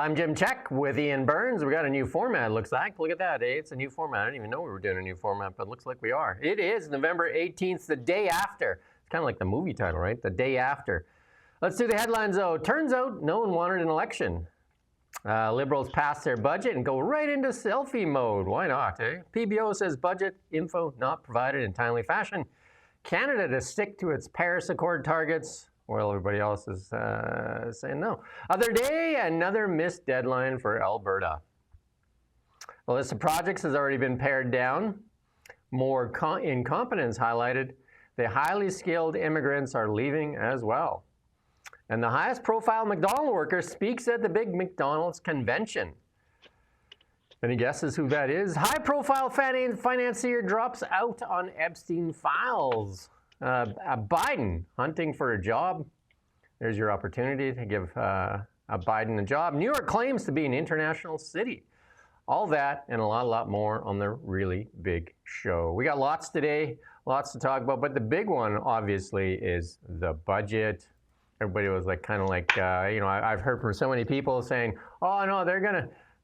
I'm Jim Check with Ian Burns. We got a new format, looks like. Look at that, eh? It's a new format. I didn't even know we were doing a new format, but it looks like we are. It is November 18th, the day after. It's kind of like the movie title, right? The day after. Let's do the headlines, though. Turns out no one wanted an election. Liberals pass their budget and go right into selfie mode. Why not, eh? PBO says budget info not provided in timely fashion. Canada to stick to its Paris Accord targets. Well, everybody else is saying no. Other day, another missed deadline for Alberta. The list of projects has already been pared down. More incompetence highlighted. The highly skilled immigrants are leaving as well. And the highest profile McDonald worker speaks at the big McDonald's convention. Any guesses who that is? High profile financier drops out on Epstein files. Biden hunting for a job. There's your opportunity to give Biden a job. New York claims to be an international city. All that and a lot more on the really big show. We got lots today, lots to talk about, but the big one obviously is the budget. Everybody was like, I've heard from so many people saying, oh no,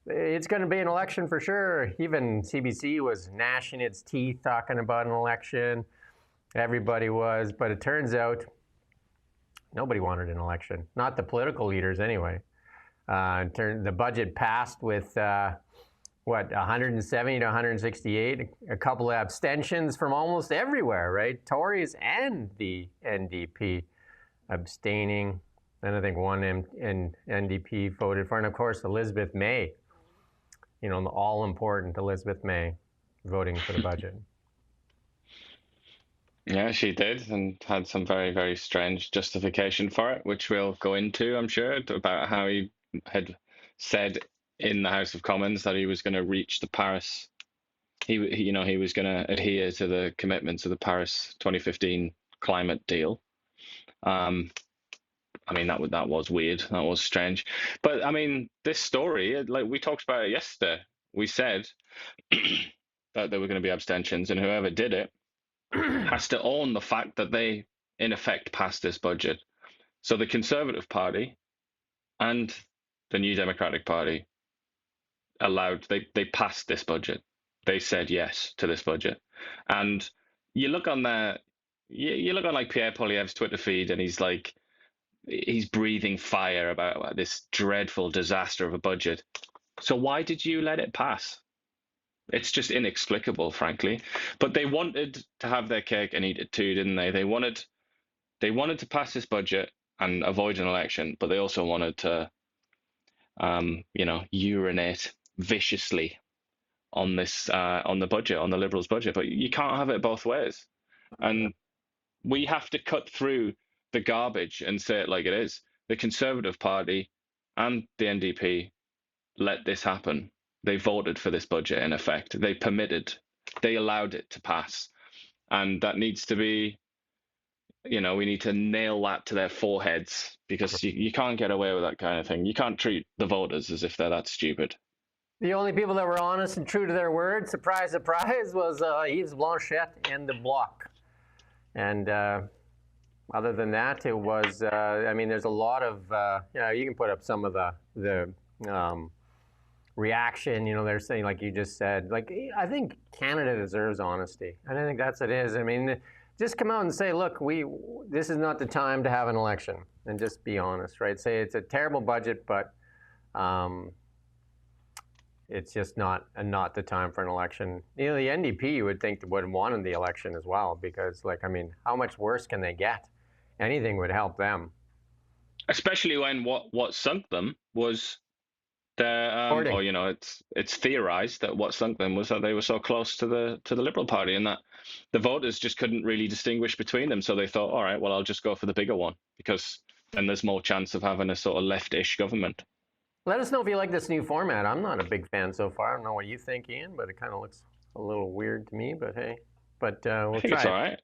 it's gonna be an election for sure. Even CBC was gnashing its teeth talking about an election. Everybody was, but it turns out nobody wanted an election. Not the political leaders anyway. The budget passed with 170 to 168, a couple of abstentions from almost everywhere, right? Tories and the NDP abstaining. And I think one NDP voted for, and of course Elizabeth May, the all-important Elizabeth May voting for the budget. Yeah, she did, and had some very, very strange justification for it, which we'll go into, I'm sure, about how he had said in the House of Commons that he was going to reach the Paris. He was going to adhere to the commitments of the Paris 2015 climate deal. That was weird. That was strange. But this story, like we talked about it yesterday, we said that there were going to be abstentions, and whoever did it has to own the fact that they, in effect, passed this budget. So the Conservative Party and the New Democratic Party they passed this budget. They said yes to this budget. And you look on like Pierre Poilievre's Twitter feed, and he's breathing fire about this dreadful disaster of a budget. So why did you let it pass? It's just inexplicable, frankly. But they wanted to have their cake and eat it too, didn't they? They wanted to pass this budget and avoid an election, but they also wanted to, urinate viciously on this, on the budget, on the Liberals' budget. But you can't have it both ways, and we have to cut through the garbage and say it like it is. The Conservative Party and the NDP let this happen. They voted for this budget, in effect. They allowed it to pass. And that needs to be, we need to nail that to their foreheads, because you can't get away with that kind of thing. You can't treat the voters as if they're that stupid. The only people that were honest and true to their word, surprise, surprise, was Yves Blanchette and the Bloc. And other than that, it was, there's a lot of, you can put up some of the reaction, they're saying, like you just said, I think Canada deserves honesty. And I think that's what it is. Just come out and say, look, this is not the time to have an election, and just be honest, right? Say it's a terrible budget, but it's just not the time for an election. The NDP, you would think, would have wanted the election as well, because how much worse can they get? Anything would help them. Especially when what sunk them was it's theorized that what sunk them was that they were so close to the Liberal Party, and that the voters just couldn't really distinguish between them. So they thought, all right, well, I'll just go for the bigger one, because then there's more chance of having a sort of left-ish government. Let us know if you like this new format. I'm not a big fan so far. I don't know what you think, Ian, but it kind of looks a little weird to me. But hey, we'll try. It's all right.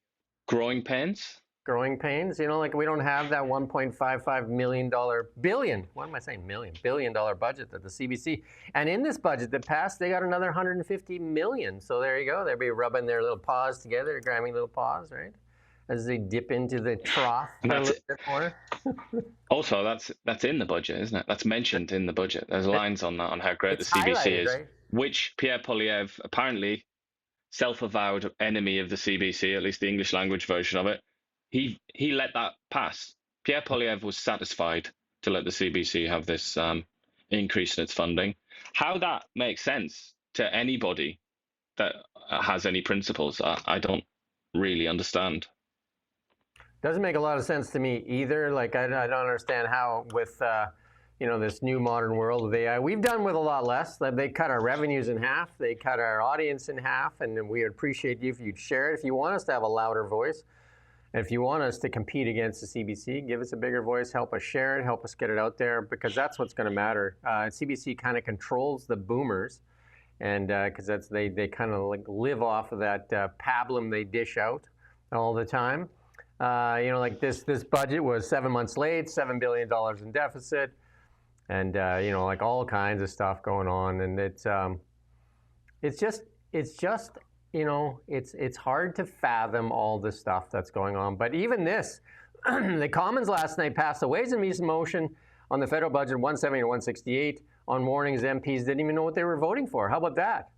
Growing pains. Growing pains, we don't have that $1.55 billion budget that the CBC, and in this budget that passed, they got another $150 million. So there you go. They'll be rubbing their little paws together, grabbing little paws, right? as they dip into the trough And for a that's little bit more. also that's in the budget, isn't it? That's mentioned in the budget. There's lines on that on how great the It's CBC highlighted, is, right? which Pierre Poilievre, apparently self-avowed enemy of the CBC, at least the English language version of it, he let that pass. Pierre Poilievre was satisfied to let the CBC have this increase in its funding. How that makes sense to anybody that has any principles, I don't really understand. Doesn't make a lot of sense to me either. Like, I don't understand how with, this new modern world of AI, we've done with a lot less. They cut our revenues in half. They cut our audience in half. And then we would appreciate you if you'd share it. If you want us to have a louder voice, and if you want us to compete against the CBC, give us a bigger voice, help us share it, help us get it out there, because that's what's going to matter. CBC kind of controls the boomers, and because they kind of like live off of that pablum they dish out all the time. Like this budget was 7 months late, $7 billion in deficit, and like all kinds of stuff going on, and it's just it's hard to fathom all the stuff that's going on. But even this, the Commons last night passed a Ways and Means motion on the federal budget 170 to 168 on warnings MPs didn't even know what they were voting for. How about that?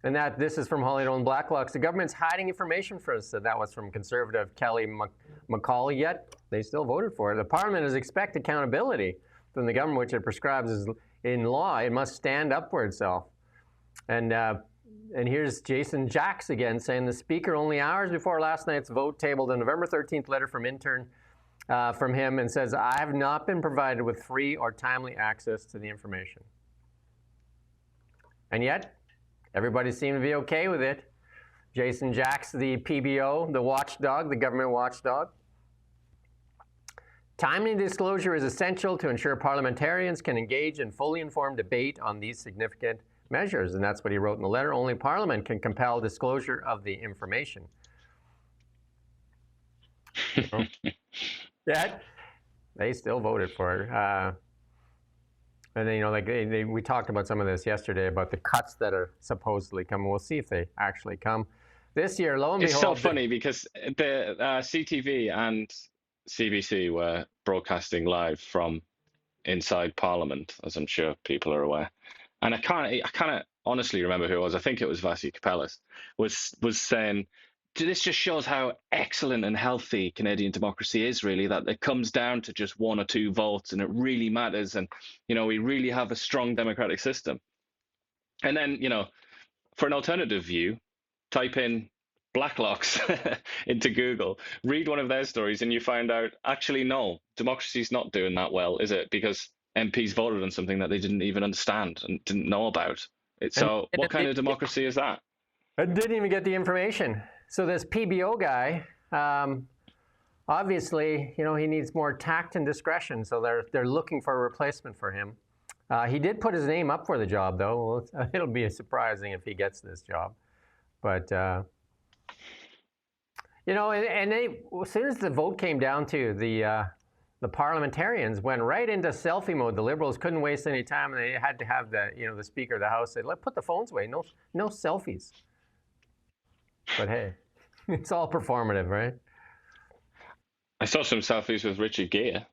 And that this is from Hollywood and Blacklocks. The government's hiding information for us. So that was from Conservative Kelly McCauley, yet they still voted for it. The Parliament has expect accountability from the government, which it prescribes as in law. It must stand up for itself. And here's Jason Jacks again saying the Speaker, only hours before last night's vote, tabled a November 13th letter from him and says, I have not been provided with free or timely access to the information. And yet, everybody seemed to be okay with it. Jason Jacks, the PBO, the watchdog, the government watchdog. Timely disclosure is essential to ensure parliamentarians can engage in fully informed debate on these significant measures. And that's what he wrote in the letter. Only Parliament can compel disclosure of the information. Yet, they still voted for it. And then, we talked about some of this yesterday about the cuts that are supposedly coming. We'll see if they actually come this year. Lo and behold, it's so funny because the CTV and CBC were broadcasting live from inside Parliament, as I'm sure people are aware. And I can't honestly remember who it was. I think it was Vasi Capellas was saying, this just shows how excellent and healthy Canadian democracy is, really, that it comes down to just 1 or 2 votes and it really matters. And, we really have a strong democratic system. And then, for an alternative view, type in Blacklocks into Google, read one of their stories, and you find out, actually, no, democracy's not doing that well, is it? Because MPs voted on something that they didn't even understand and didn't know about. So what kind of democracy is that? I didn't even get the information. So this PBO guy, obviously, he needs more tact and discretion. So they're looking for a replacement for him. He did put his name up for the job, though. Well, it'll be surprising if he gets this job. But, and as soon as the vote came down to the parliamentarians went right into selfie mode. The Liberals couldn't waste any time, and they had to have the Speaker of the House say, "Put the phones away. No selfies." But hey, it's all performative, right? I saw some selfies with Richard Gere.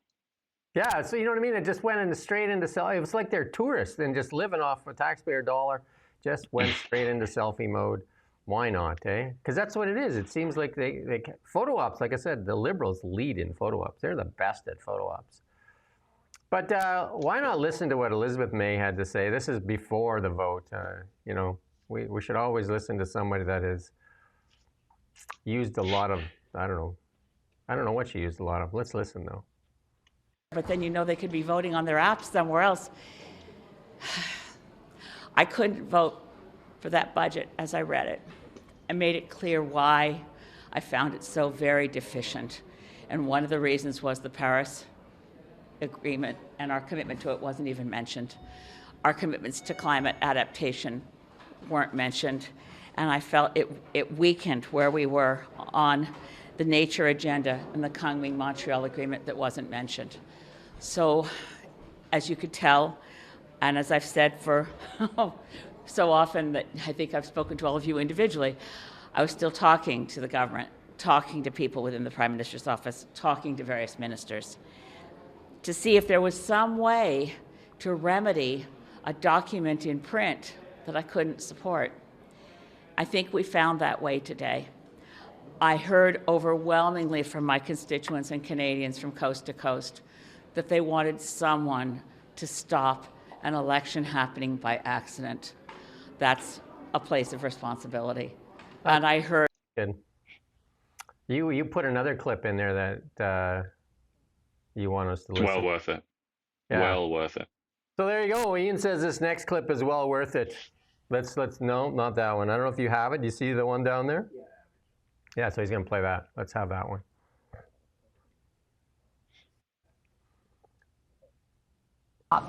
Yeah, so you know what I mean? It just went straight into selfie. It was like they're tourists and just living off a taxpayer dollar. Just went straight into selfie mode. Why not, eh? Because that's what it is. It seems like they photo ops, like I said, the Liberals lead in photo ops. They're the best at photo ops. But why not listen to what Elizabeth May had to say? This is before the vote. We should always listen to somebody that has used a lot of, I don't know what she used a lot of. Let's listen, though. But then they could be voting on their apps somewhere else. I couldn't vote for that budget as I read it. I made it clear why I found it so very deficient. And one of the reasons was the Paris Agreement, and our commitment to it wasn't even mentioned. Our commitments to climate adaptation weren't mentioned. And I felt it weakened where we were on the nature agenda and the Kunming-Montreal Agreement that wasn't mentioned. So, as you could tell, and as I've said for so often that I think I've spoken to all of you individually, I was still talking to the government talking to people within the Prime Minister's office, talking to various ministers, to see if there was some way to remedy a document in print that I couldn't support. I think we found that way today. I heard overwhelmingly from my constituents and Canadians from coast to coast that they wanted someone to stop an election happening by accident. That's a place of responsibility. And I heard... Good. You put another clip in there that you want us to listen. It's well worth it. Yeah. Well worth it. So there you go. Ian says this next clip is well worth it. Let's no, not that one. I don't know if you have it. Do you see the one down there? Yeah, so he's going to play that. Let's have that one.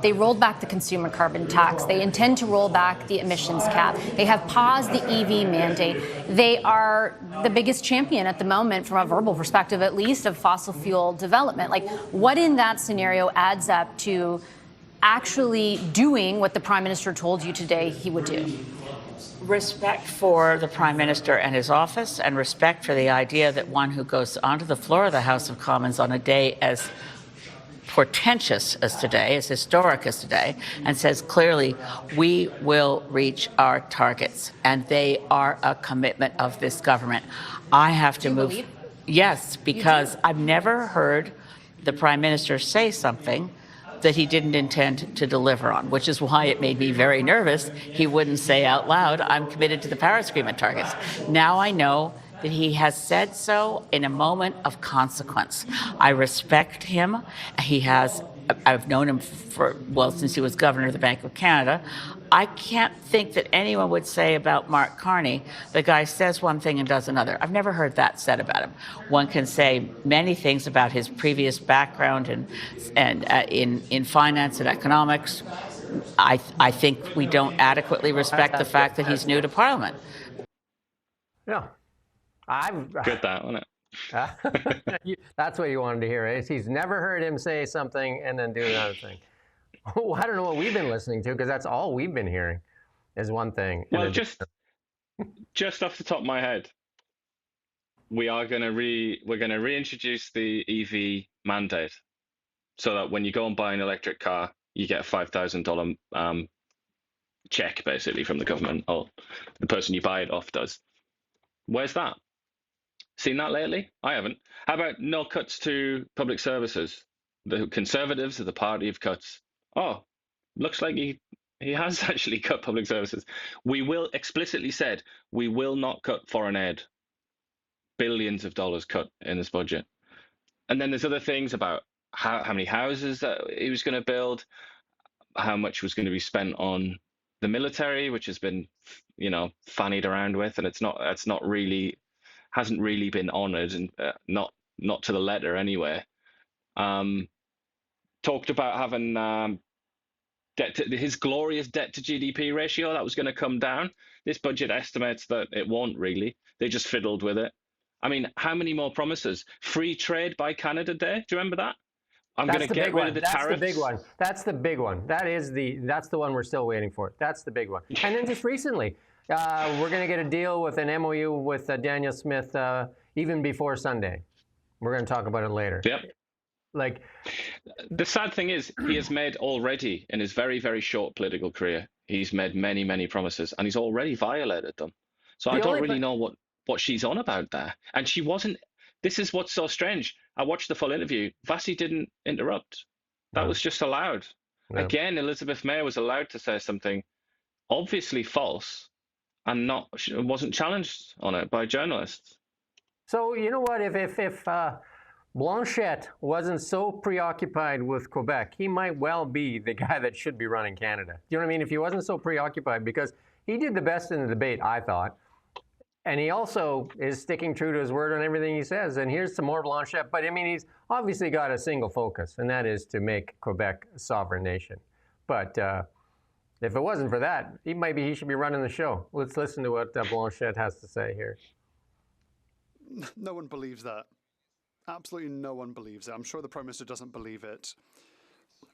They rolled back the consumer carbon tax. They intend to roll back the emissions cap. They have paused the EV mandate. They are the biggest champion at the moment, from a verbal perspective at least, of fossil fuel development. Like, what in that scenario adds up to actually doing what the Prime Minister told you today he would do? Respect for the Prime Minister and his office, and respect for the idea that one who goes onto the floor of the House of Commons on a day as portentous as today, as historic as today, and says clearly, we will reach our targets, and they are a commitment of this government. I have to move. Yes, because I've never heard the Prime Minister say something that he didn't intend to deliver on, which is why it made me very nervous. He wouldn't say out loud, I'm committed to the Paris Agreement targets. Now I know that he has said so in a moment of consequence. I respect him. I've known him since he was governor of the Bank of Canada. I can't think that anyone would say about Mark Carney, the guy says one thing and does another. I've never heard that said about him. One can say many things about his previous background and in finance and economics. I think we don't adequately respect the fact that he's new to Parliament. Yeah. Good that, wasn't it? That's what you wanted to hear, eh? He's never heard him say something and then do another thing. Oh, I don't know what we've been listening to, because that's all we've been hearing is one thing. Well, just off the top of my head, we're going to reintroduce the EV mandate, so that when you go and buy an electric car, you get a $5,000 check basically from the government, or the person you buy it off does. Where's that? Seen that lately? I haven't. How about no cuts to public services? The Conservatives are the party of cuts. Oh, looks like he has actually cut public services. We will explicitly said we will not cut foreign aid. Billions of dollars cut in this budget. And then there's other things about how many houses that he was going to build, how much was going to be spent on the military, which has been, fannied around with, and hasn't really been honoured, and not to the letter anyway. Talked about having his glorious debt to GDP ratio that was going to come down. This budget estimates that it won't really. They just fiddled with it. I mean, how many more promises? Free trade by Canada Day. Do you remember that? I'm going to get rid of the tariffs. That's the big one. That's the big one. That's the one we're still waiting for. That's the big one. And then just recently, we're going to get a deal with an MOU with Daniel Smith even before Sunday. We're going to talk about it later. Yep. Like, the sad thing is, he has made already in his very, very short political career, he's made many, many promises, and he's already violated them. So I don't really know what she's on about there. And she wasn't. This is what's so strange. I watched the full interview. Vassie didn't interrupt. That was just allowed. No. Again, Elizabeth May was allowed to say something obviously false, and wasn't challenged on it by journalists. So you know what? If Blanchet wasn't so preoccupied with Quebec, he might well be the guy that should be running Canada. Do you know what I mean? If he wasn't so preoccupied, because he did the best in the debate, I thought. And he also is sticking true to his word on everything he says. And here's some more Blanchet. But I mean, he's obviously got a single focus, and that is to make Quebec a sovereign nation. But if it wasn't for that, he should be running the show. Let's listen to what Blanchet has to say here. No one believes that. Absolutely no one believes it. I'm sure the Prime Minister doesn't believe it.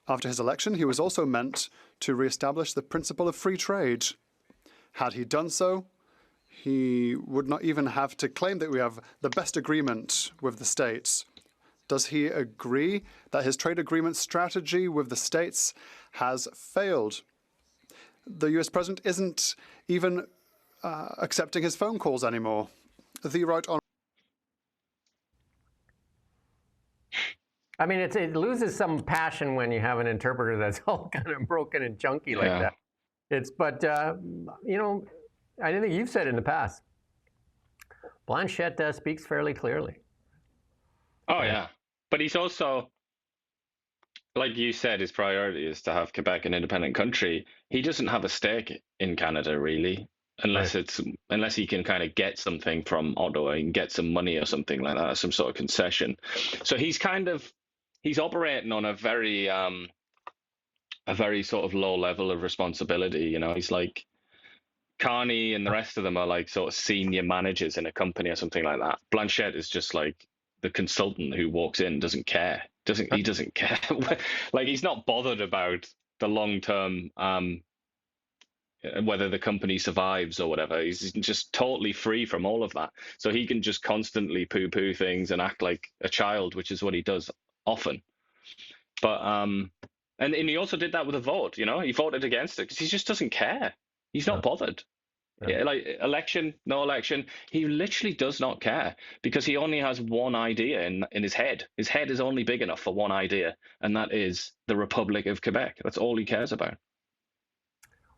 After his election, he was also meant to re-establish the principle of free trade. Had he done so, he would not even have to claim that we have the best agreement with the States. Does he agree that his trade agreement strategy with the States has failed? The US president isn't even accepting his phone calls anymore. The right on. I mean, it loses some passion when you have an interpreter that's all kind of broken and chunky like that. But you know, I think you've said in the past, Blanchette speaks fairly clearly. Oh, yeah. But he's also, like you said, his priority is to have Quebec an independent country. He doesn't have a stake in Canada, really, unless he can kind of get something from Ottawa and get some money or something like that, some sort of concession. So he's operating on a very sort of low level of responsibility. You know, he's like, Carney and the rest of them are like sort of senior managers in a company or something like that. Blanchette is just like the consultant who walks in, doesn't care. He doesn't care. Like, he's not bothered about the long term, whether the company survives or whatever. He's just totally free from all of that. So he can just constantly poo-poo things and act like a child, which is what he does often. But and he also did that with a vote. You know, he voted against it because he just doesn't care. He's not bothered. Yeah, like election, no election. He literally does not care because he only has one idea in his head. His head is only big enough for one idea, and that is the Republic of Quebec. That's all he cares about.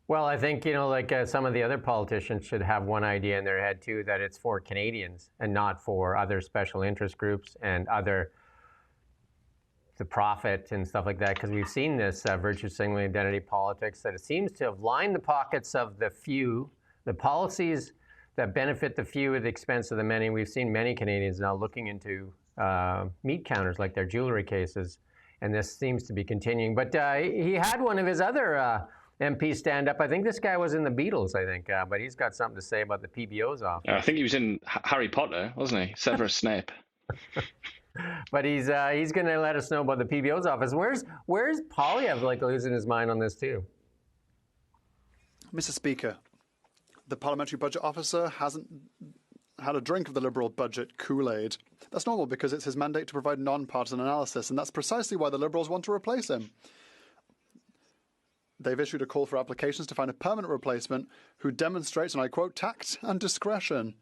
Well, I think, you know, like some of the other politicians should have one idea in their head too, that it's for Canadians and not for other special interest groups and the profit and stuff like that, because we've seen this virtue signaling identity politics, that it seems to have lined the pockets of the few, the policies that benefit the few at the expense of the many. We've seen many Canadians now looking into meat counters like their jewelry cases, and this seems to be continuing. But he had one of his other MPs stand up. I think this guy was in the Beatles, but he's got something to say about the PBO's office. I think he was in Harry Potter, wasn't he? Severus Snape. But he's going to let us know about the PBO's office. Where's Polyev like losing his mind on this too? Mr. Speaker, the Parliamentary Budget Officer hasn't had a drink of the Liberal budget Kool-Aid. That's normal because it's his mandate to provide non-partisan analysis, and that's precisely why the Liberals want to replace him. They've issued a call for applications to find a permanent replacement who demonstrates, and I quote, tact and discretion.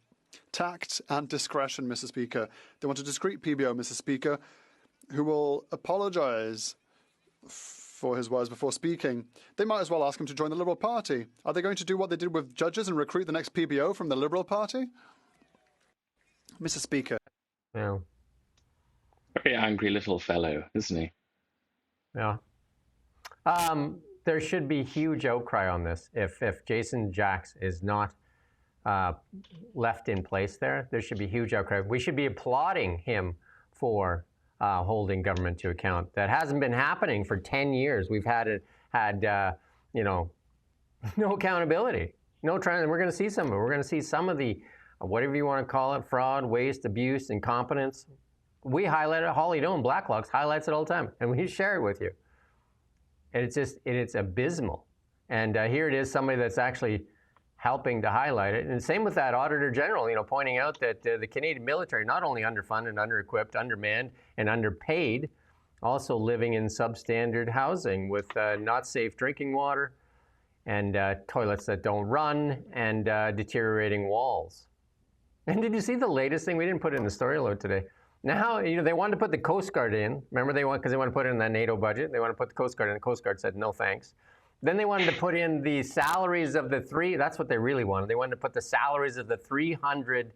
Tact and discretion, Mr. Speaker. They want a discreet PBO, Mr. Speaker, who will apologise for his words before speaking. They might as well ask him to join the Liberal Party. Are they going to do what they did with judges and recruit the next PBO from the Liberal Party? Mr. Speaker. Yeah. Very angry little fellow, isn't he? Yeah. There should be huge outcry on this. If Jason Jacks is not left in place there should be huge outcry. We should be applauding him for holding government to account. That hasn't been happening for 10 years. We've had no accountability, no trying. We're going to see some of it. We're going to see some of the, whatever you want to call it, fraud, waste, abuse, incompetence. We highlight it. Holly Doan, Blacklocks, highlights it all the time, and we share it with you. And it's abysmal. And here it is, somebody that's actually helping to highlight it. And same with that Auditor General, pointing out that the Canadian military, not only underfunded, under-equipped, undermanned, and underpaid, also living in substandard housing with not safe drinking water and toilets that don't run and deteriorating walls. And did you see the latest thing? We didn't put it in the story load today. Now, they wanted to put the Coast Guard in. Remember, because they want to put it in that NATO budget. They want to put the Coast Guard in. The Coast Guard said, no thanks. Then they wanted to put in the salaries of the that's what they really wanted. They wanted to put the salaries of the 300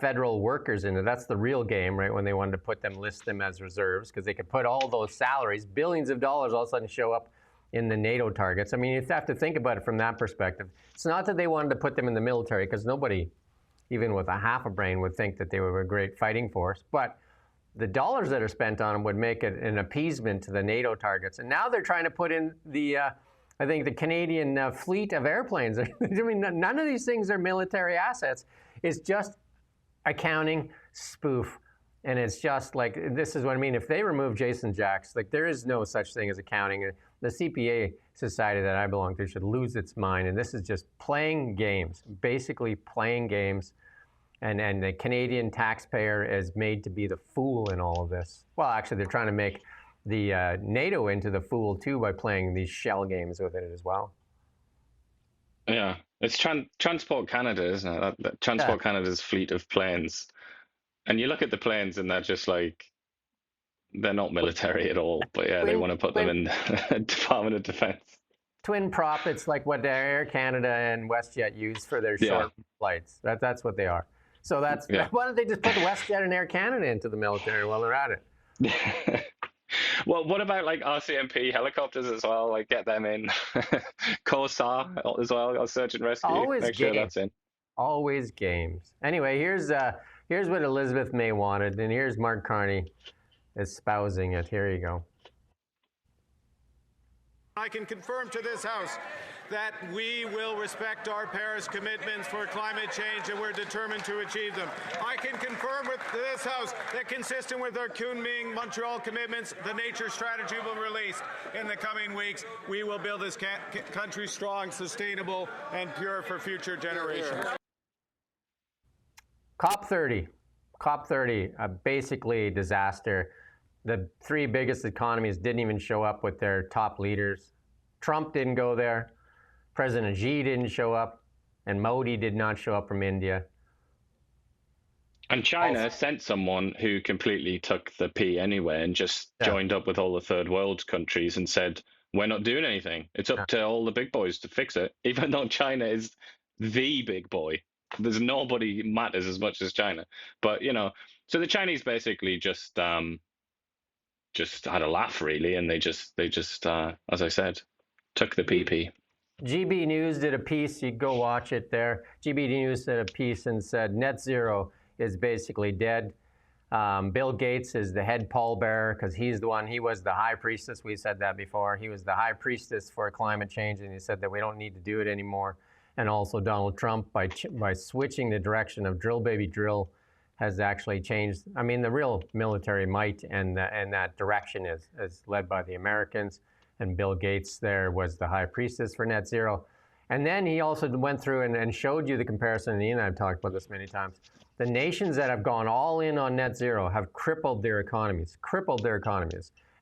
federal workers in it. That's the real game, right? When they wanted to list them as reserves, because they could put all those salaries, billions of dollars, all of a sudden show up in the NATO targets. I mean, you have to think about it from that perspective. It's not that they wanted to put them in the military, because nobody, even with a half a brain, would think that they were a great fighting force. But the dollars that are spent on them would make it an appeasement to the NATO targets. And now they're trying to put in the Canadian fleet of airplanes. I mean, none of these things are military assets. It's just accounting, spoof, And it's just like, this is what I mean. If they remove Jason Jacks, like there is no such thing as accounting. The CPA society that I belong to should lose its mind. And this is just playing games, basically playing games. And the Canadian taxpayer is made to be the fool in all of this. Well, actually, they're trying to make the NATO into the fool too by playing these shell games with it as well. Yeah, it's Transport Canada, isn't it? That Transport Canada's fleet of planes. And you look at the planes and they're just like, they're not military at all. But yeah, they want to put them in the Department of Defense. Twin prop, it's like what Air Canada and WestJet use for their short flights. That's what they are. So why don't they just put the WestJet and Air Canada into the military while they're at it? Well, what about like RCMP helicopters as well? Like get them in. Corsair as well, or search and rescue. Always Make sure that's in. Always games. Anyway, here's what Elizabeth May wanted, and here's Mark Carney espousing it. Here you go. I can confirm to this House that we will respect our Paris commitments for climate change, and we're determined to achieve them. I can confirm with this House that, consistent with our Kunming Montreal commitments, the nature strategy will be released in the coming weeks. We will build this country strong, sustainable, and pure for future generations. COP30, basically a disaster. The three biggest economies didn't even show up with their top leaders. Trump didn't go there. President Xi didn't show up. And Modi did not show up from India. And China sent someone who completely took the P anyway and just joined up with all the third world countries and said, we're not doing anything. It's up to all the big boys to fix it, even though China is the big boy. There's nobody matters as much as China. But, you know, so the Chinese basically just had a laugh, really, and they just as I said, took the PP. GB News did a piece. You go watch it there. GB News did a piece and said net zero is basically dead. Bill Gates is the head pallbearer because he was the high priestess. We said that before. He was the high priestess for climate change, and he said that we don't need to do it anymore. And also Donald Trump, by switching the direction of drill baby drill, has actually changed. I mean, the real military might and that direction is led by the Americans. And Bill Gates there was the high priestess for net zero. And then he also went through and showed you the comparison, and Ian and I have talked about this many times. The nations that have gone all in on net zero have crippled their economies.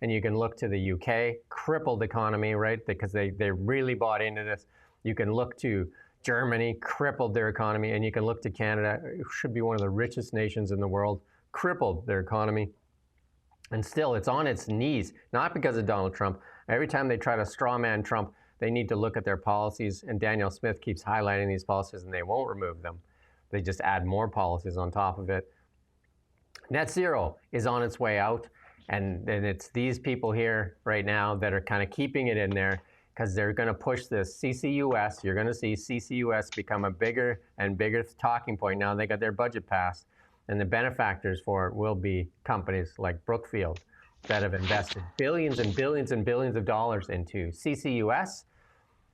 And you can look to the UK, crippled economy, right? Because they really bought into this. You can look to Germany, crippled their economy, and you can look to Canada, who should be one of the richest nations in the world, crippled their economy. And still, it's on its knees, not because of Donald Trump. Every time they try to strawman Trump, they need to look at their policies, and Danielle Smith keeps highlighting these policies, and they won't remove them. They just add more policies on top of it. Net zero is on its way out, and it's these people here right now that are kind of keeping it in there, because they're going to push this CCUS. You're going to see CCUS become a bigger and bigger talking point now they got their budget passed. And the benefactors for it will be companies like Brookfield that have invested billions and billions and billions of dollars into CCUS,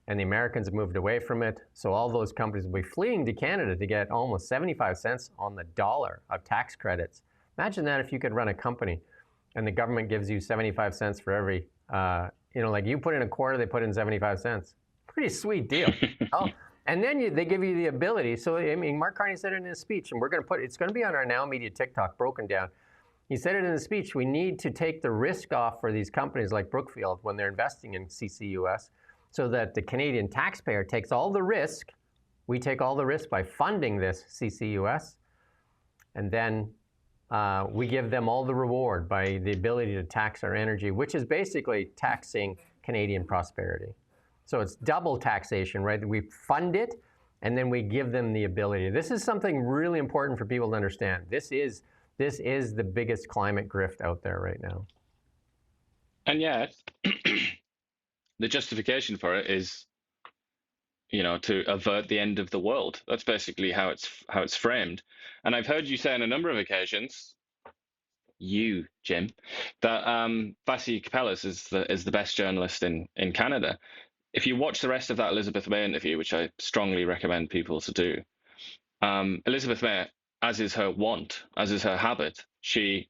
and the Americans have moved away from it. So all those companies will be fleeing to Canada to get almost 75 cents on the dollar of tax credits. Imagine that if you could run a company and the government gives you 75 cents for every like you put in a quarter, they put in 75 cents. Pretty sweet deal. And then they give you the ability. So, I mean, Mark Carney said it in his speech, and it's going to be on our Now Media TikTok broken down. He said it in his speech, we need to take the risk off for these companies like Brookfield when they're investing in CCUS so that the Canadian taxpayer takes all the risk. We take all the risk by funding this CCUS, and then we give them all the reward by the ability to tax our energy, which is basically taxing Canadian prosperity. So it's double taxation, right? We fund it, and then we give them the ability. This is something really important for people to understand. This is the biggest climate grift out there right now. And yet, the justification for it is, to avert the end of the world. That's basically how it's framed. And I've heard you say on a number of occasions, you, Jim, that Vasi Kapelas is the best journalist in Canada. If you watch the rest of that Elizabeth May interview, which I strongly recommend people to do, Elizabeth May as is her wont, as is her habit, she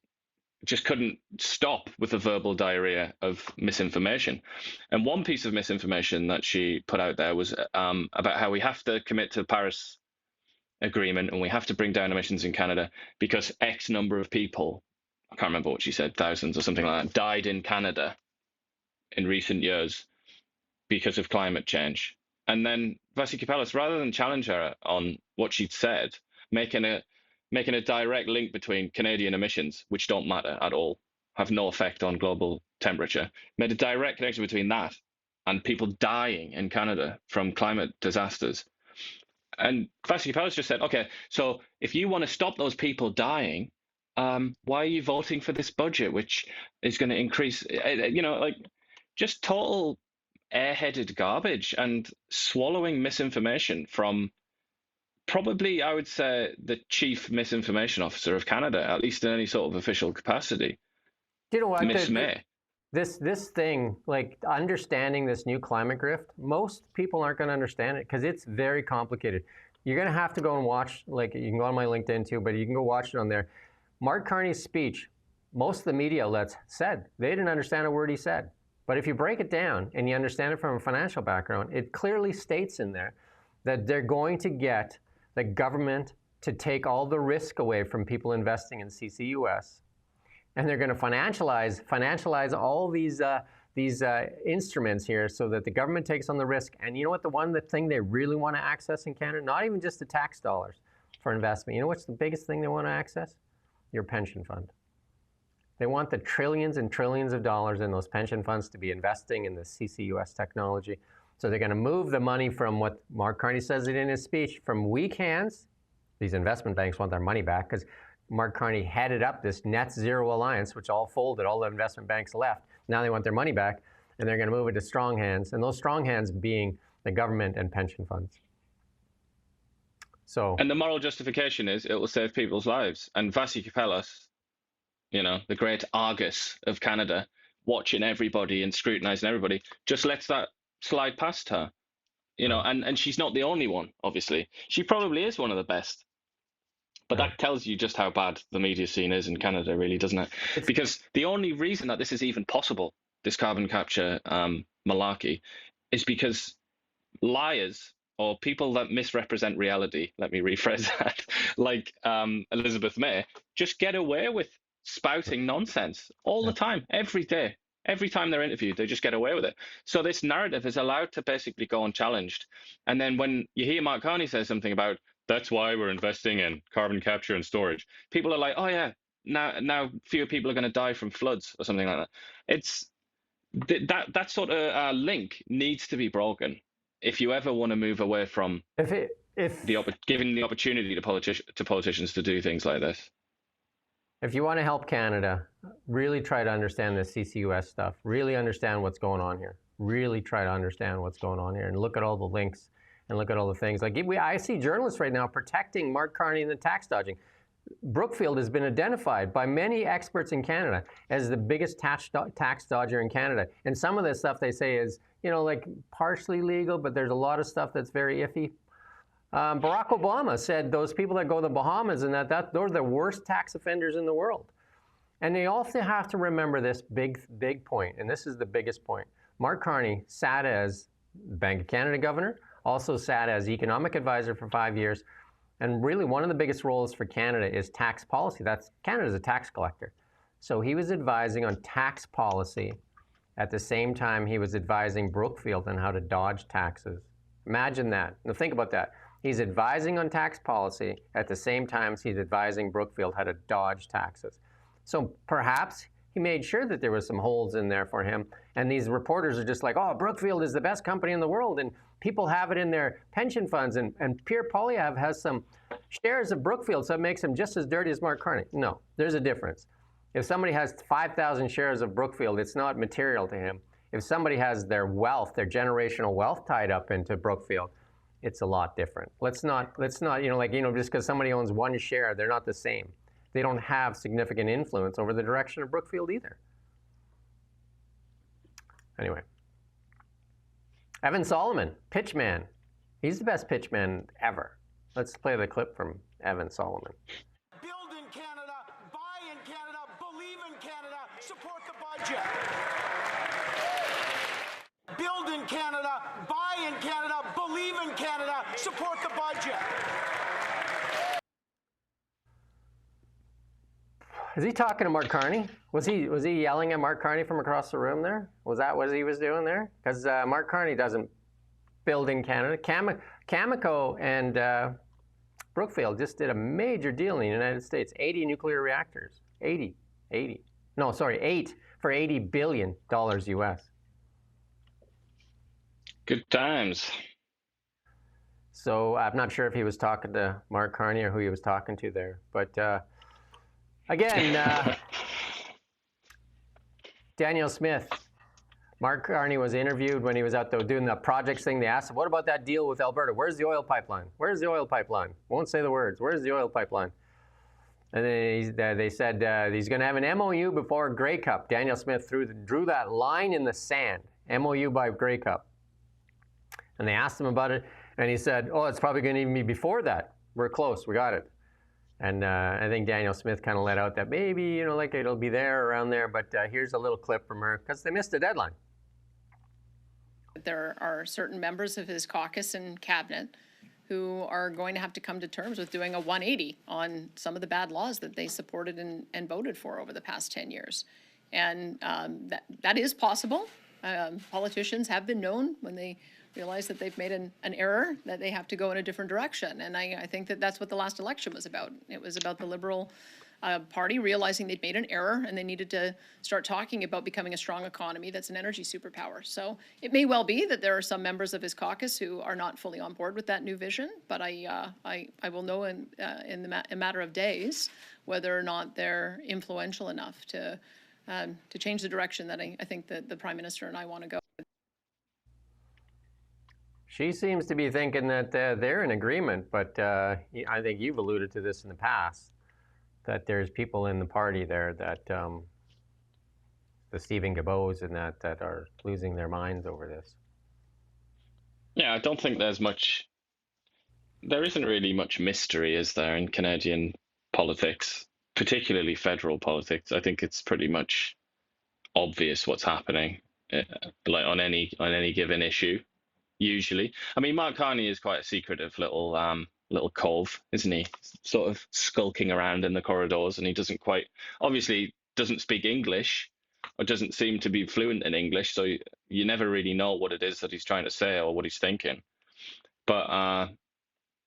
just couldn't stop with the verbal diarrhea of misinformation. And one piece of misinformation that she put out there was about how we have to commit to the Paris Agreement and we have to bring down emissions in Canada because X number of people, I can't remember what she said, thousands or something like that, died in Canada in recent years because of climate change. And then Vassiliadis, rather than challenge her on what she'd said, making a direct link between Canadian emissions, which don't matter at all, have no effect on global temperature, made a direct connection between that and people dying in Canada from climate disasters. And Vassiliadis just said, okay, so if you want to stop those people dying, why are you voting for this budget, which is going to increase, just total airheaded garbage and swallowing misinformation from probably, I would say, the chief misinformation officer of Canada, at least in any sort of official capacity. You know what? Miss May. This thing, like understanding this new climate grift, most people aren't going to understand it because it's very complicated. You're going to have to go and watch, like you can go on my LinkedIn too, but you can go watch it on there. Mark Carney's speech, most of the media outlets said they didn't understand a word he said. But if you break it down and you understand it from a financial background, it clearly states in there that they're going to get the government to take all the risk away from people investing in CCUS. And they're going to financialize all these instruments here so that the government takes on the risk. And you know what? The thing they really want to access in Canada, not even just the tax dollars for investment. You know what's the biggest thing they want to access? Your pension fund. They want the trillions and trillions of dollars in those pension funds to be investing in the CCUS technology. So they're going to move the money from what Mark Carney says it in his speech, from weak hands. These investment banks want their money back because Mark Carney headed up this net zero alliance, which all folded, all the investment banks left. Now they want their money back, and they're going to move it to strong hands, and those strong hands being the government and pension funds. So, and the moral justification is it will save people's lives. And Vassiliadis, the great Argus of Canada, watching everybody and scrutinizing everybody, just lets that slide past her. And she's not the only one, obviously. She probably is one of the best. But that tells you just how bad the media scene is in Canada, really, doesn't it? Because the only reason that this is even possible, this carbon capture malarkey, is because liars or people that misrepresent reality, let me rephrase that, like Elizabeth May, just get away with spouting nonsense all the time, every day. Every time they're interviewed, they just get away with it. So this narrative is allowed to basically go unchallenged. And then when you hear Mark Carney say something about, that's why we're investing in carbon capture and storage, people are like, oh yeah, now fewer people are going to die from floods or something like that. It's that sort of link needs to be broken if you ever want to move away from giving the opportunity to politicians to do things like this. If you want to help Canada, really try to understand the CCUS stuff. Really understand what's going on here. Really try to understand what's going on here and look at all the links and look at all the things. Like I see journalists right now protecting Mark Carney and the tax dodging. Brookfield has been identified by many experts in Canada as the biggest tax dodger in Canada. And some of the stuff they say is, like partially legal, but there's a lot of stuff that's very iffy. Barack Obama said those people that go to the Bahamas and those are the worst tax offenders in the world. And they also have to remember this big point, and this is the biggest point. Mark Carney sat as Bank of Canada governor, also sat as economic advisor for 5 years, and really one of the biggest roles for Canada is tax policy. Canada's a tax collector. So he was advising on tax policy at the same time he was advising Brookfield on how to dodge taxes. Imagine that. Now think about that. He's advising on tax policy at the same time he's advising Brookfield how to dodge taxes. So perhaps he made sure that there was some holes in there for him. And these reporters are just like, oh, Brookfield is the best company in the world. And people have it in their pension funds. And Pierre Poilievre has some shares of Brookfield, so it makes him just as dirty as Mark Carney. No, there's a difference. If somebody has 5,000 shares of Brookfield, it's not material to him. If somebody has their wealth, their generational wealth tied up into Brookfield, it's a lot different. Let's not, just because somebody owns one share, they're not the same. They don't have significant influence over the direction of Brookfield either. Anyway. Evan Solomon, pitchman. He's the best pitchman ever. Let's play the clip from Evan Solomon. Build in Canada, buy in Canada, believe in Canada, support the budget. Build in Canada, buy in Canada, believe in Canada, support the budget. Is he talking to Mark Carney? Was he yelling at Mark Carney from across the room there? Was that what he was doing there? Because Mark Carney doesn't build in Canada. Cameco and Brookfield just did a major deal in the United States. 80 nuclear reactors. 8 for $80 billion US. Good times. So I'm not sure if he was talking to Mark Carney or who he was talking to there. But again, Daniel Smith. Mark Carney was interviewed when he was out there doing the projects thing. They asked him, what about that deal with Alberta? Where's the oil pipeline? Where's the oil pipeline? Won't say the words. Where's the oil pipeline? And then they said he's going to have an MOU before Grey Cup. Daniel Smith drew that line in the sand, MOU by Grey Cup. And they asked him about it, and he said, oh, it's probably going to even be before that. We're close. We got it. And I think Daniel Smith kind of let out that maybe, like it'll be there, around there. But here's a little clip from her, because they missed the deadline. There are certain members of his caucus and cabinet who are going to have to come to terms with doing a 180 on some of the bad laws that they supported and voted for over the past 10 years. And that is possible. Politicians have been known when they realize that they've made an error, that they have to go in a different direction. And I think that that's what the last election was about. It was about the Liberal Party realizing they'd made an error and they needed to start talking about becoming a strong economy that's an energy superpower. So it may well be that there are some members of his caucus who are not fully on board with that new vision, but I will know in a matter of days whether or not they're influential enough to change the direction that I think that the Prime Minister and I want to go. She seems to be thinking that they're in agreement, but I think you've alluded to this in the past, that there's people in the party there that, the Stephen Guilbeaults and that are losing their minds over this. Yeah, I don't think there isn't really much mystery, is there, in Canadian politics, particularly federal politics. I think it's pretty much obvious what's happening, like on any given issue. Usually, I mean, Mark Carney is quite a secretive little cove, isn't he? Sort of skulking around in the corridors, and he obviously doesn't speak English, or doesn't seem to be fluent in English, so you never really know what it is that he's trying to say or what he's thinking. But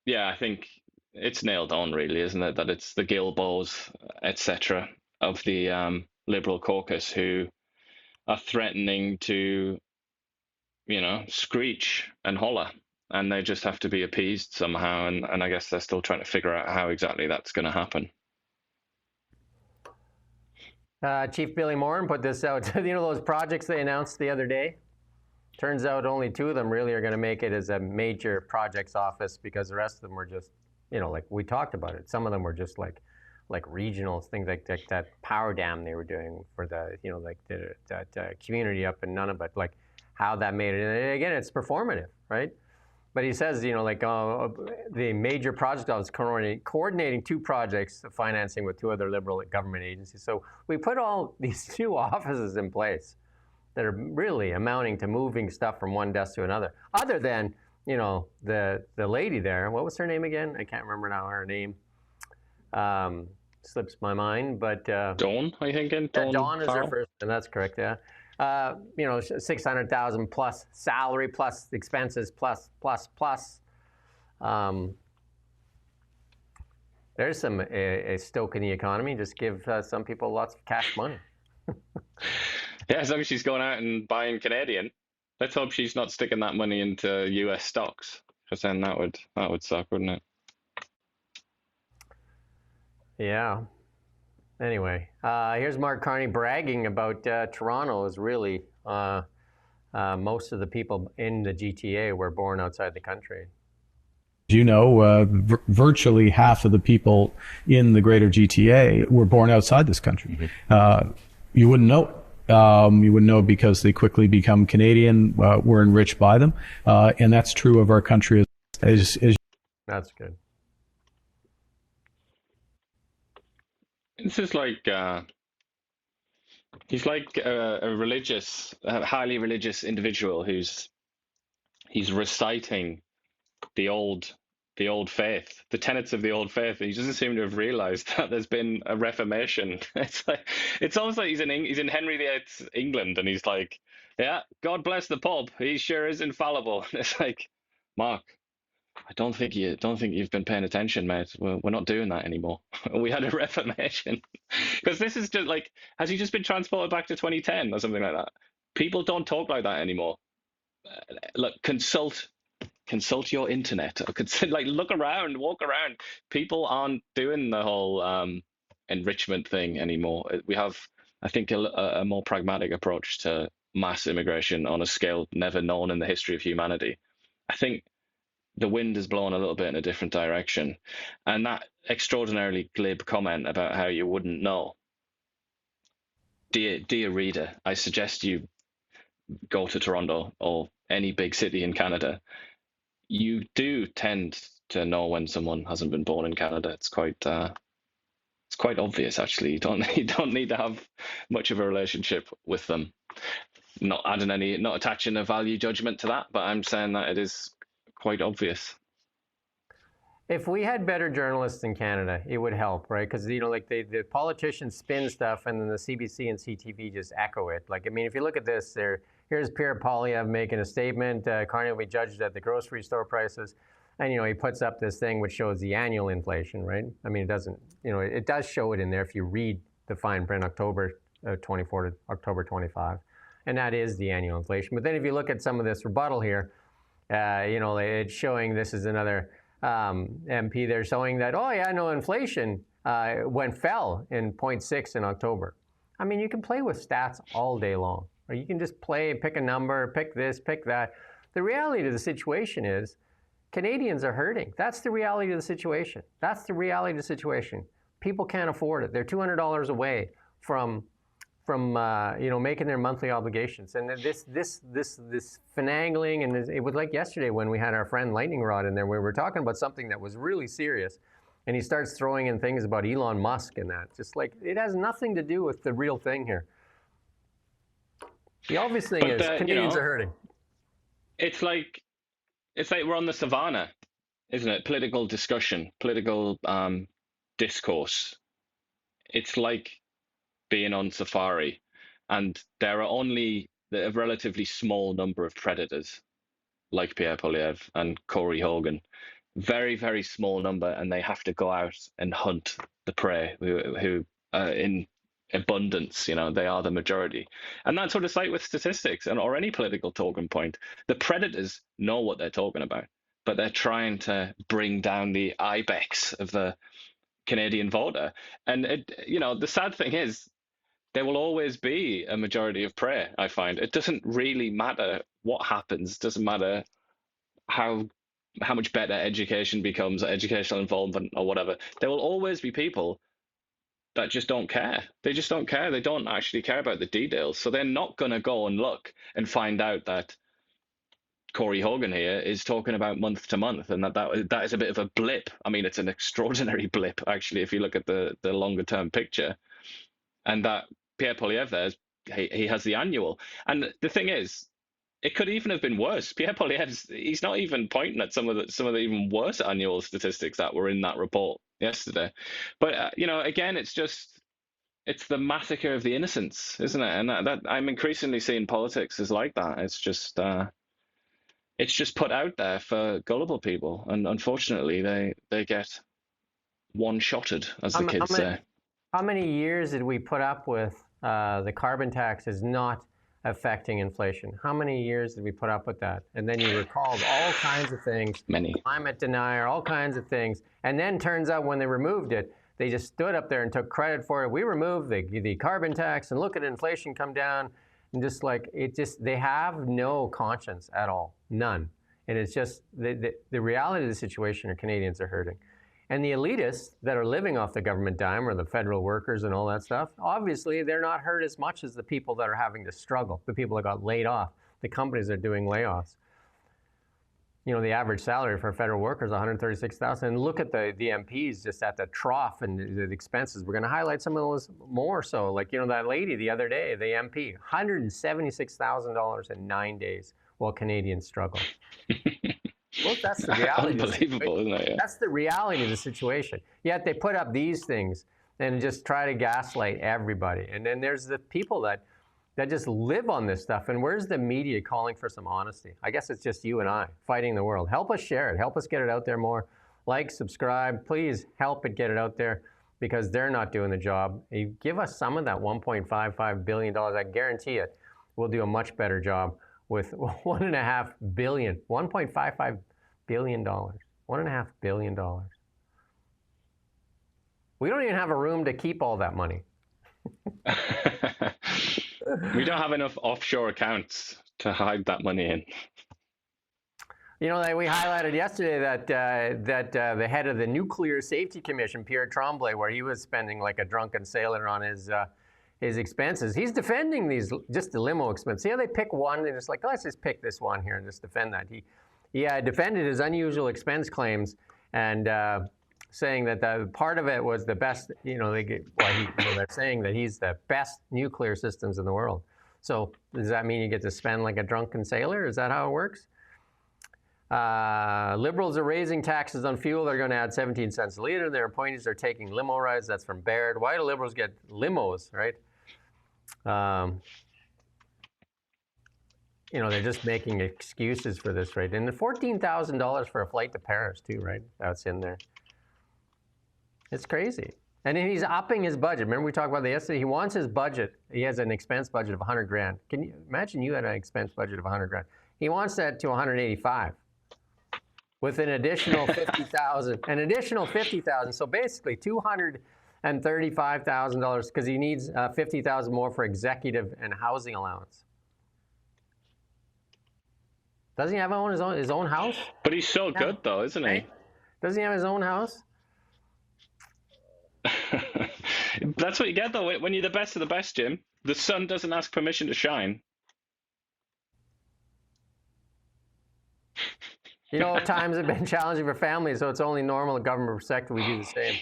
yeah, I think it's nailed on, really, isn't it? That it's the Guilbeaults, etc., of the Liberal caucus who are threatening to, screech and holler, and they just have to be appeased somehow. And I guess they're still trying to figure out how exactly that's going to happen. Chief Billy Moran put this out. Those projects they announced the other day? Turns out only 2 of them really are going to make it as a major projects office, because the rest of them were just, like we talked about it. Some of them were just like regional things, like that power dam they were doing for the, that community up in Nunavut, like how that made it. And again, it's performative, right? But he says, the major project office coordinating 2 projects of financing with 2 other Liberal government agencies. So we put all these 2 offices in place that are really amounting to moving stuff from one desk to another. Other than, the lady there, what was her name again? I can't remember now her name. Slips my mind, but Dawn, I think. Dawn is her first, and that's correct. Yeah, 600,000 plus salary, plus expenses, plus. There's some a stoke in the economy. Just give some people lots of cash money. Yeah, as long as she's going out and buying Canadian. Let's hope she's not sticking that money into US stocks, because then that would suck, wouldn't it? Yeah. Anyway, here's Mark Carney bragging about Toronto is really most of the people in the GTA were born outside the country. Virtually half of the people in the greater GTA were born outside this country. Mm-hmm. You wouldn't know it. You wouldn't know because they quickly become Canadian. We're enriched by them. And that's true of our country as That's good. This is like he's like a religious, highly religious individual he's reciting the old faith, the tenets of the old faith. He doesn't seem to have realized that there's been a reformation. It's almost like he's in Henry VIII's England, and he's like, yeah, God bless the Pope. He sure is infallible. And it's like, Mark, I don't think you've been paying attention, mate. We're not doing that anymore. We had a reformation. Because this is just like, has he just been transported back to 2010 or something like that? People don't talk like that anymore. Look, consult your internet, or like look around, walk around. People aren't doing the whole enrichment thing anymore. We have, I think, a more pragmatic approach to mass immigration on a scale never known in the history of humanity. I think the wind is blowing a little bit in a different direction. And that extraordinarily glib comment about how you wouldn't know. Dear reader, I suggest you go to Toronto or any big city in Canada. You do tend to know when someone hasn't been born in Canada. It's quite obvious, actually. You don't need to have much of a relationship with them. Not attaching a value judgment to that, but I'm saying that it is quite obvious. If we had better journalists in Canada, it would help, right? Because, like the politicians spin stuff and then the CBC and CTV just echo it. Like, I mean, if you look at this, here's Pierre Poilievre making a statement. Carney will be judged at the grocery store prices. And, he puts up this thing which shows the annual inflation, right? I mean, it doesn't, it does show it in there if you read the fine print, October 24 to October 25. And that is the annual inflation. But then if you look at some of this rebuttal here, it's showing, this is another MP, they're showing that, inflation fell in 0.6 in October. I mean, you can play with stats all day long, or you can just pick a number, pick this, pick that. The reality of the situation is Canadians are hurting. That's the reality of the situation. That's the reality of the situation. People can't afford it. They're $200 away from making their monthly obligations. And this finagling, and it was like yesterday when we had our friend Lightning Rod in there, where we were talking about something that was really serious, and he starts throwing in things about Elon Musk and that. Just like, it has nothing to do with the real thing here. The obvious thing is Canadians are hurting. It's like we're on the savannah, isn't it? Political discussion, political discourse. It's like being on safari, and there are only a relatively small number of predators like Pierre Poilievre and Corey Hogan. Very, very small number, and they have to go out and hunt the prey who in abundance, they are the majority. And that's what it's like with statistics or any political talking point. The predators know what they're talking about, but they're trying to bring down the ibex of the Canadian voter. And the sad thing is, there will always be a majority of prey, I find. It doesn't really matter what happens. It doesn't matter how much better education becomes, or educational involvement or whatever. There will always be people that just don't care. They just don't care. They don't actually care about the details. So they're not going to go and look and find out that Corey Hogan here is talking about month to month, and that is a bit of a blip. I mean, it's an extraordinary blip, actually, if you look at the longer term picture. And that Pierre Poilievre, he has the annual. And the thing is, it could even have been worse. Pierre Poilievre, he's not even pointing at some of the even worse annual statistics that were in that report yesterday. But again, it's the massacre of the innocents, isn't it? And that I'm increasingly seeing politics as like that. It's just put out there for gullible people, and unfortunately, they get one-shotted, as the kids say. How many years did we put up with the carbon tax is not affecting inflation? How many years did we put up with that? And then you recalled all kinds of things. Many. Climate denier, all kinds of things. And then turns out when they removed it, they just stood up there and took credit for it. We removed the carbon tax, and look at inflation come down. And they have no conscience at all. None. And it's just the reality of the situation are Canadians are hurting. And the elitists that are living off the government dime, or the federal workers and all that stuff, obviously they're not hurt as much as the people that are having to struggle, the people that got laid off, the companies that are doing layoffs. the average salary for federal workers, $136,000. And look at the MPs just at the trough and the expenses. We're going to highlight some of those more so. Like, that lady the other day, the MP, $176,000 in 9 days while Canadians struggle. Well, that's the reality. Unbelievable, isn't it? Yeah. That's the reality of the situation. Yet they put up these things and just try to gaslight everybody. And then there's the people that just live on this stuff. And where's the media calling for some honesty? I guess it's just you and I fighting the world. Help us share it. Help us get it out there more. Like, subscribe. Please help it get it out there because they're not doing the job. You give us some of that $1.55 billion. I guarantee it. We'll do a much better job with $1.5 billion, $1.55 billion, $1.5 billion. We don't even have a room to keep all that money. We don't have enough offshore accounts to hide that money in. We highlighted yesterday that the head of the Nuclear Safety Commission, Pierre Tremblay, where he was spending like a drunken sailor on his expenses. He's defending just the limo expense. See how they pick one and it's like, let's just pick this one here and just defend that. He defended his unusual expense claims and saying that the part of it was the best. They're saying that he's the best nuclear systems in the world. So does that mean you get to spend like a drunken sailor? Is that how it works? Liberals are raising taxes on fuel. They're going to add 17 cents a liter. Their appointees are taking limo rides. That's from Baird. Why do Liberals get limos, right? They're just making excuses for this, right? And the $14,000 for a flight to Paris too, right? That's in there. It's crazy. And then he's upping his budget. Remember we talked about that yesterday? He wants his budget. He has an expense budget of 100 grand. Can you imagine you had an expense budget of 100 grand? He wants that to 185 with an additional 50,000, an additional 50,000. So basically $235,000 because he needs 50,000 more for executive and housing allowance. Doesn't he have his own house? But he's so good though, isn't he? Doesn't he have his own house? That's what you get though when you're the best of the best, Jim. The sun doesn't ask permission to shine. Times have been challenging for families, so it's only normal in government sector we do the same.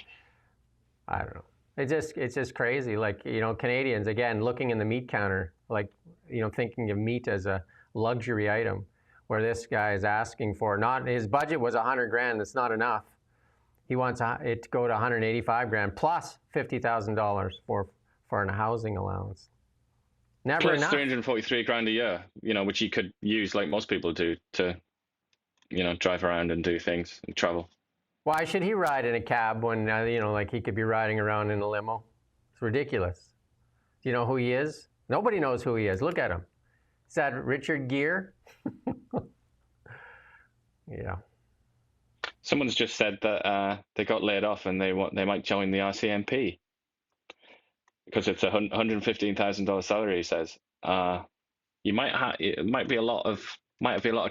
I don't know. It's just crazy. Like, Canadians, again, looking in the meat counter, like, thinking of meat as a luxury item, where this guy is asking for, his budget was 100 grand, that's not enough. He wants it to go to 185 grand plus $50,000 for a housing allowance. Never plus enough. 343 grand a year, which he could use like most people do to, drive around and do things and travel. Why should he ride in a cab when, like he could be riding around in a limo? It's ridiculous. Do you know who he is? Nobody knows who he is. Look at him. Is that Richard Gere? Yeah. Someone's just said that they got laid off and they might join the RCMP because it's a $115,000 salary. He says it might be a lot of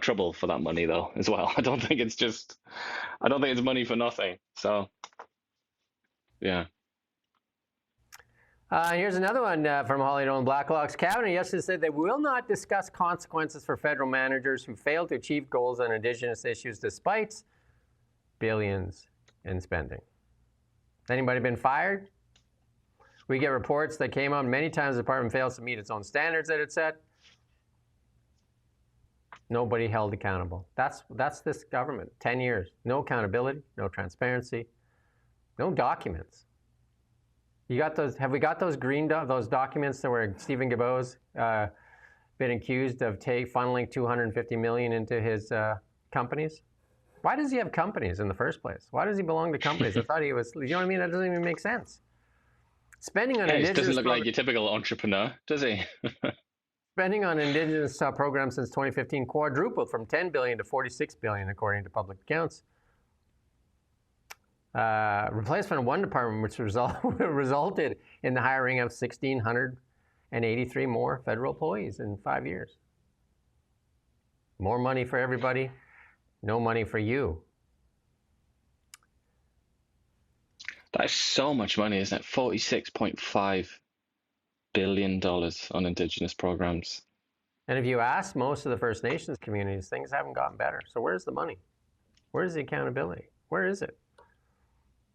trouble for that money though as well. I don't think it's money for nothing. So yeah. Here's another one from Holly Nolan. Blacklock's cabinet yesterday said they will not discuss consequences for federal managers who fail to achieve goals on Indigenous issues despite billions in spending. Anybody been fired? We get reports that came out many times the department fails to meet its own standards that it set. Nobody held accountable. That's this government. 10 years. No accountability, no transparency, no documents. You got those? Have we got those those documents that where Stephen Guilbeault's been accused of funneling $250 million into his companies? Why does he have companies in the first place? Why does he belong to companies? I thought he was. You know what I mean? That doesn't even make sense. Spending on Indigenous. He doesn't look like your typical entrepreneur, does he? Spending on Indigenous programs since 2015 quadrupled from $10 billion to $46 billion, according to public accounts. Replacement of one department, which resulted in the hiring of 1,683 more federal employees in 5 years. More money for everybody, no money for you. That is so much money, isn't it? $46.5 billion on Indigenous programs. And if you ask most of the First Nations communities, things haven't gotten better. So where's the money? Where's the accountability? Where is it?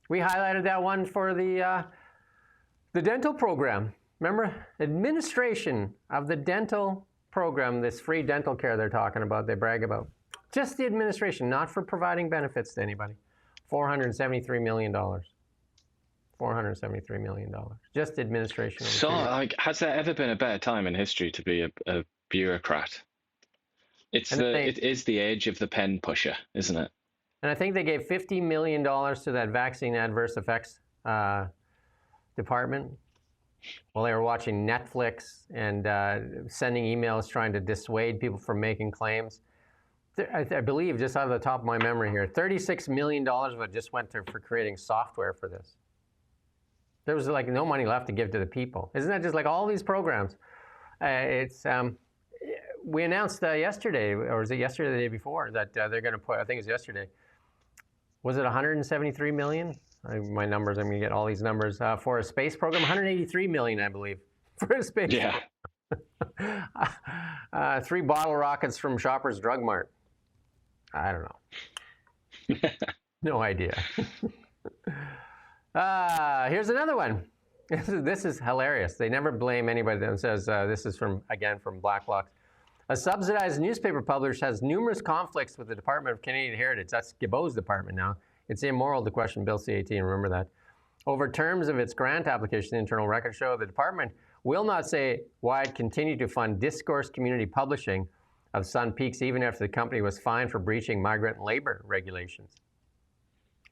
We highlighted that one for the dental program. Remember, administration of the dental program, this free dental care they're talking about, they brag about. Just the administration, not for providing benefits to anybody. $473 million. $473 million. Just administration. So, like, has there ever been a better time in history to be a bureaucrat? It is the age of the pen pusher, isn't it? And I think they gave $50 million to that vaccine adverse effects department while they were watching Netflix and sending emails trying to dissuade people from making claims. I believe, just out of the top of my memory here, $36 million of it just went for creating software for this. There was like no money left to give to the people. Isn't that just like all these programs? We announced yesterday, or was it yesterday or the day before, that they're going to put, I think it's yesterday, was it 173 million? My numbers, I'm going to get all these numbers, for a space program. 183 million, I believe, for a space program. 3 bottle rockets from Shoppers Drug Mart. I don't know. No idea. Here's another one. This is hilarious. They never blame anybody that says this is from Blacklock. A subsidized newspaper publisher has numerous conflicts with the Department of Canadian Heritage. That's Guilbeault's department now. It's immoral to question Bill C-18, remember that. Over terms of its grant application, the internal records show the department will not say why it continued to fund discourse community publishing of Sun Peaks even after the company was fined for breaching migrant labor regulations.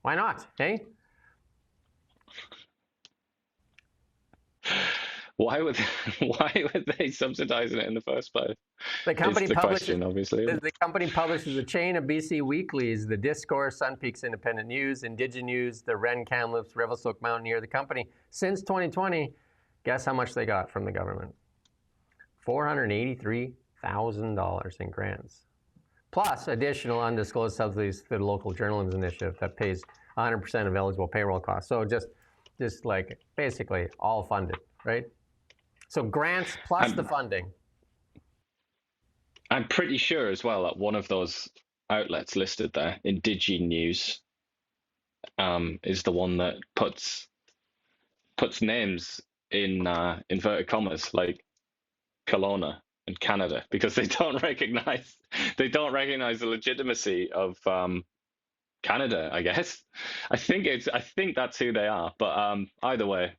Why not, hey? Why would they subsidize it in the first place? The company the company publishes a chain of BC weeklies: The Discourse, Sun Peaks Independent News, Indigenews, the Ren Kamloops, Revelstoke Mountaineer. The company, since 2020, guess how much they got from the government? $483,000 in grants, plus additional undisclosed subsidies through the local journalism initiative that pays 100% of eligible payroll costs. So just like basically all funded, right? So grants plus the funding. I'm pretty sure as well that one of those outlets listed there, Indigenews, is the one that puts names in inverted commas like Kelowna and Canada because they don't recognize the legitimacy of Canada. I guess I think that's who they are. But either way.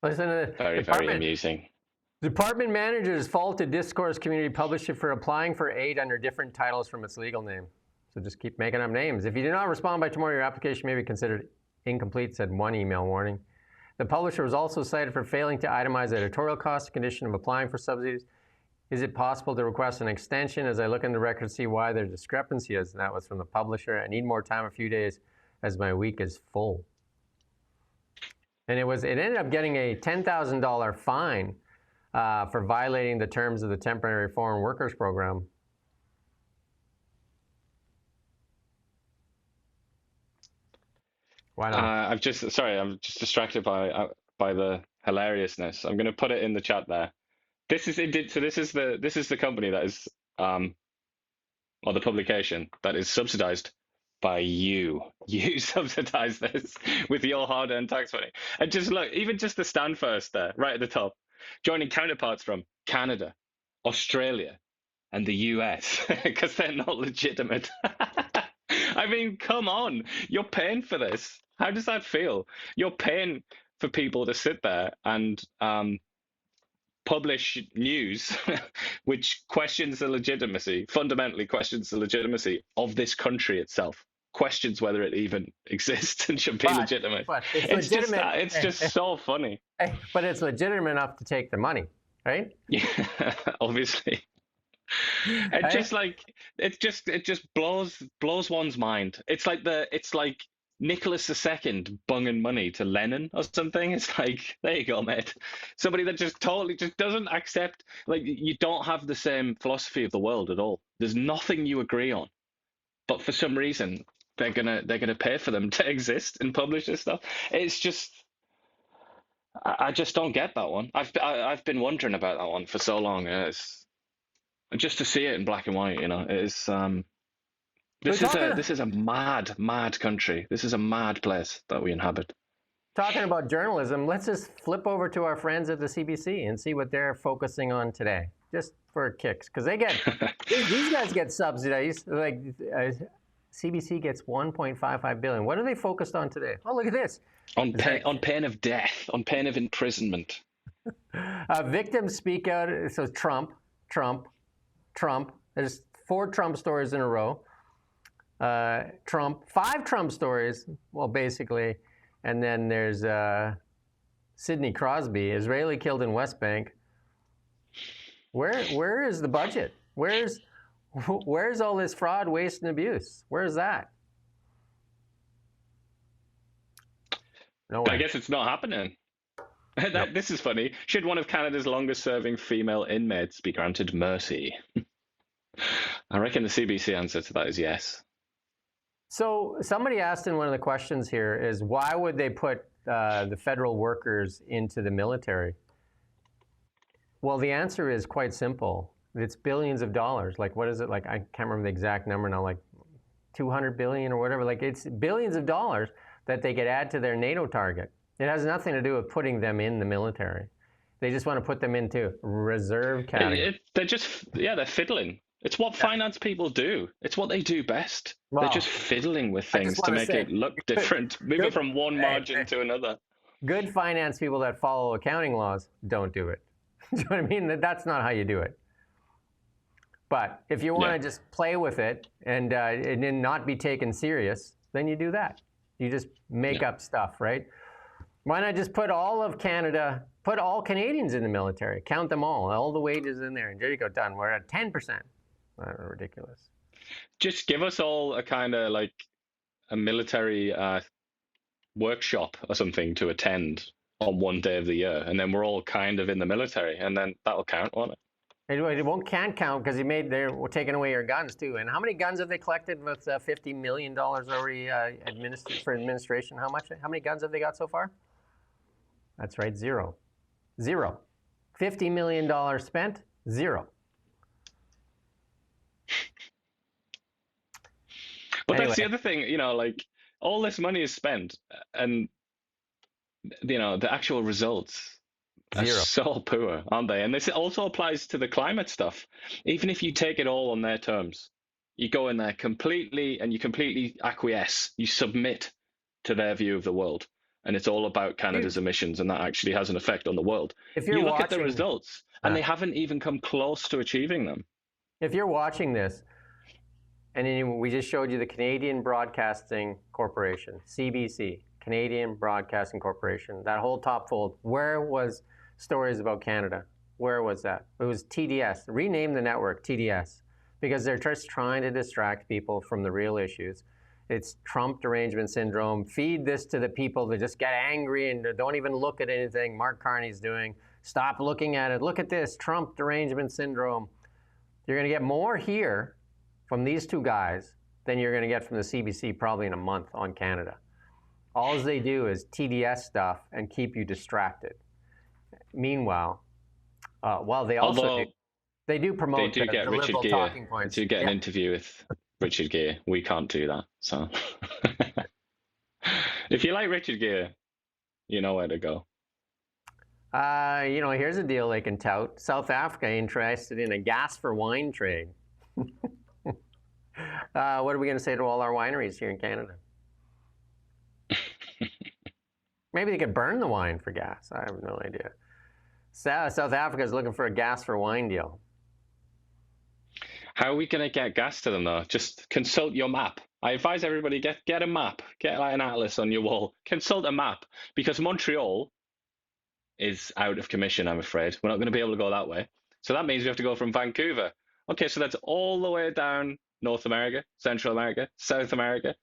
Listen to very amusing. Department managers faulted Discourse Community Publisher for applying for aid under different titles from its legal name. So just keep making up names. If you do not respond by tomorrow, your application may be considered incomplete, said one email warning. The publisher was also cited for failing to itemize editorial costs, condition of applying for subsidies. Is it possible to request an extension? As I look in the record, see why there's discrepancy is. And that was from the publisher. I need more time, a few days, as my week is full. And it ended up getting a $10,000 fine for violating the terms of the Temporary Foreign Workers Program. Why not? I'm just distracted by the hilariousness. I'm going to put it in the chat there. This is the company that is or the publication that is subsidized by you. You subsidize this with your hard-earned tax money. And just look, even just the stand first there, right at the top, joining counterparts from Canada, Australia, and the US, because they're not legitimate. I mean, come on, you're paying for this. How does that feel? You're paying for people to sit there and publish news which fundamentally questions the legitimacy of this country itself, questions whether it even exists and should be legitimate. But it's legitimate. It's just so funny. But it's legitimate enough to take the money, right? Yeah, obviously. It just blows one's mind. It's like Nicholas II bunging money to Lenin or something. It's like, there you go, mate. Somebody that just totally just doesn't accept, like, you don't have the same philosophy of the world at all. There's nothing you agree on, but for some reason they're gonna pay for them to exist and publish this stuff. It's just, I just don't get that one. I've been wondering about that one for so long. just to see it in black and white, it is. This is a mad country. This is a mad place that we inhabit. Talking about journalism, let's just flip over to our friends at the CBC and see what they're focusing on today, just for kicks, because they get these guys get subsidized. Like CBC gets 1.55 billion. What are they focused on today? Oh, look at this. On pain of death, on pain of imprisonment. Victims speak out. So Trump. There's 4 Trump stories in a row. 5 Trump stories. Well, basically. And then there's Sidney Crosby, Israeli killed in West Bank. Where is the budget? Where's all this fraud, waste, and abuse? Where's that? Nowhere. I guess it's not happening. This is funny. Should one of Canada's longest-serving female inmates be granted mercy? I reckon the CBC answer to that is yes. So somebody asked in one of the questions here is, why would they put the federal workers into the military? Well, the answer is quite simple. It's billions of dollars. Like, what is it? Like, I can't remember the exact number now, like 200 billion or whatever. Like, it's billions of dollars that they could add to their NATO target. It has nothing to do with putting them in the military. They just want to put them into reserve category. They're fiddling. It's what finance people do. It's what they do best. Well, they're just fiddling with things to make it look different, moving from one margin to another. Good finance people that follow accounting laws don't do it. Do you know what I mean? That's not how you do it. But if you want to just play with it and not be taken serious, then you do that. You just make up stuff, right? Why not just put all of Canada, put all Canadians in the military, count them all the wages in there, and there you go, done. We're at 10%. Ridiculous. Just give us all a kind of like a military workshop or something to attend on one day of the year, and then we're all kind of in the military, and then that'll count, won't it? It can't count because they're taking away your guns too. And how many guns have they collected with $50 million already for administration? How many guns have they got so far? That's right, zero. $50 million spent, zero. But anyway. That's the other thing, like all this money is spent and, the actual results are so poor, aren't they? And this also applies to the climate stuff. Even if you take it all on their terms, you go in there completely acquiesce, you submit to their view of the world. And it's all about Canada's emissions, and that actually has an effect on the world. If you look at the results, and they haven't even come close to achieving them. If you're watching this, and we just showed you the Canadian Broadcasting Corporation, CBC, Canadian Broadcasting Corporation, that whole top fold, where was stories about Canada? Where was that? It was TDS. Rename the network TDS, because they're just trying to distract people from the real issues. It's Trump derangement syndrome. Feed this to the people that just get angry and don't even look at anything Mark Carney's doing. Stop looking at it. Look at this, Trump derangement syndrome. You're going to get more here from these two guys than you're going to get from the CBC probably in a month on Canada. All they do is TDS stuff and keep you distracted. Meanwhile, they also do promote the liberal talking points. They do get an interview with Richard Gere. We can't do that. So if you like Richard Gere, you know where to go. Here's a deal they can tout. South Africa interested in a gas for wine trade. What are we going to say to all our wineries here in Canada? Maybe they could burn the wine for gas. I have no idea. South Africa is looking for a gas for wine deal. How are we going to get gas to them, though? Just consult your map. I advise everybody, get a map. Get like an atlas on your wall. Consult a map. Because Montreal is out of commission, I'm afraid. We're not going to be able to go that way. So that means we have to go from Vancouver. Okay, so that's all the way down North America, Central America, South America,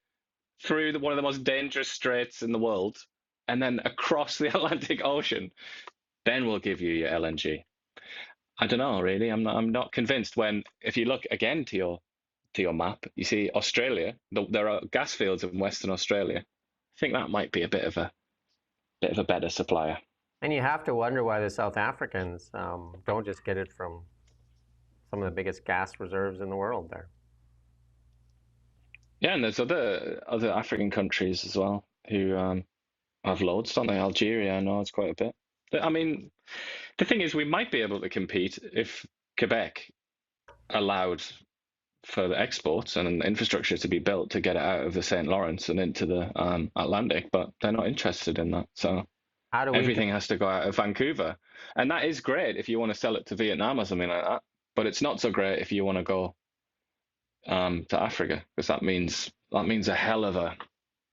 through one of the most dangerous straits in the world, and then across the Atlantic Ocean. Then we'll give you your LNG. I don't know, really. I'm not convinced. If you look again to your map, you see Australia. There are gas fields in Western Australia. I think that might be a bit of a better supplier. And you have to wonder why the South Africans don't just get it from some of the biggest gas reserves in the world there. Yeah, and there's other African countries as well who have loads, don't they? Algeria, I know it's quite a bit. I mean, the thing is, we might be able to compete if Quebec allowed for the exports and infrastructure to be built to get it out of the St. Lawrence and into the Atlantic, but they're not interested in that. So everything has to go out of Vancouver. And that is great if you want to sell it to Vietnam or something like that. But it's not so great if you want to go to Africa, because that means a hell of a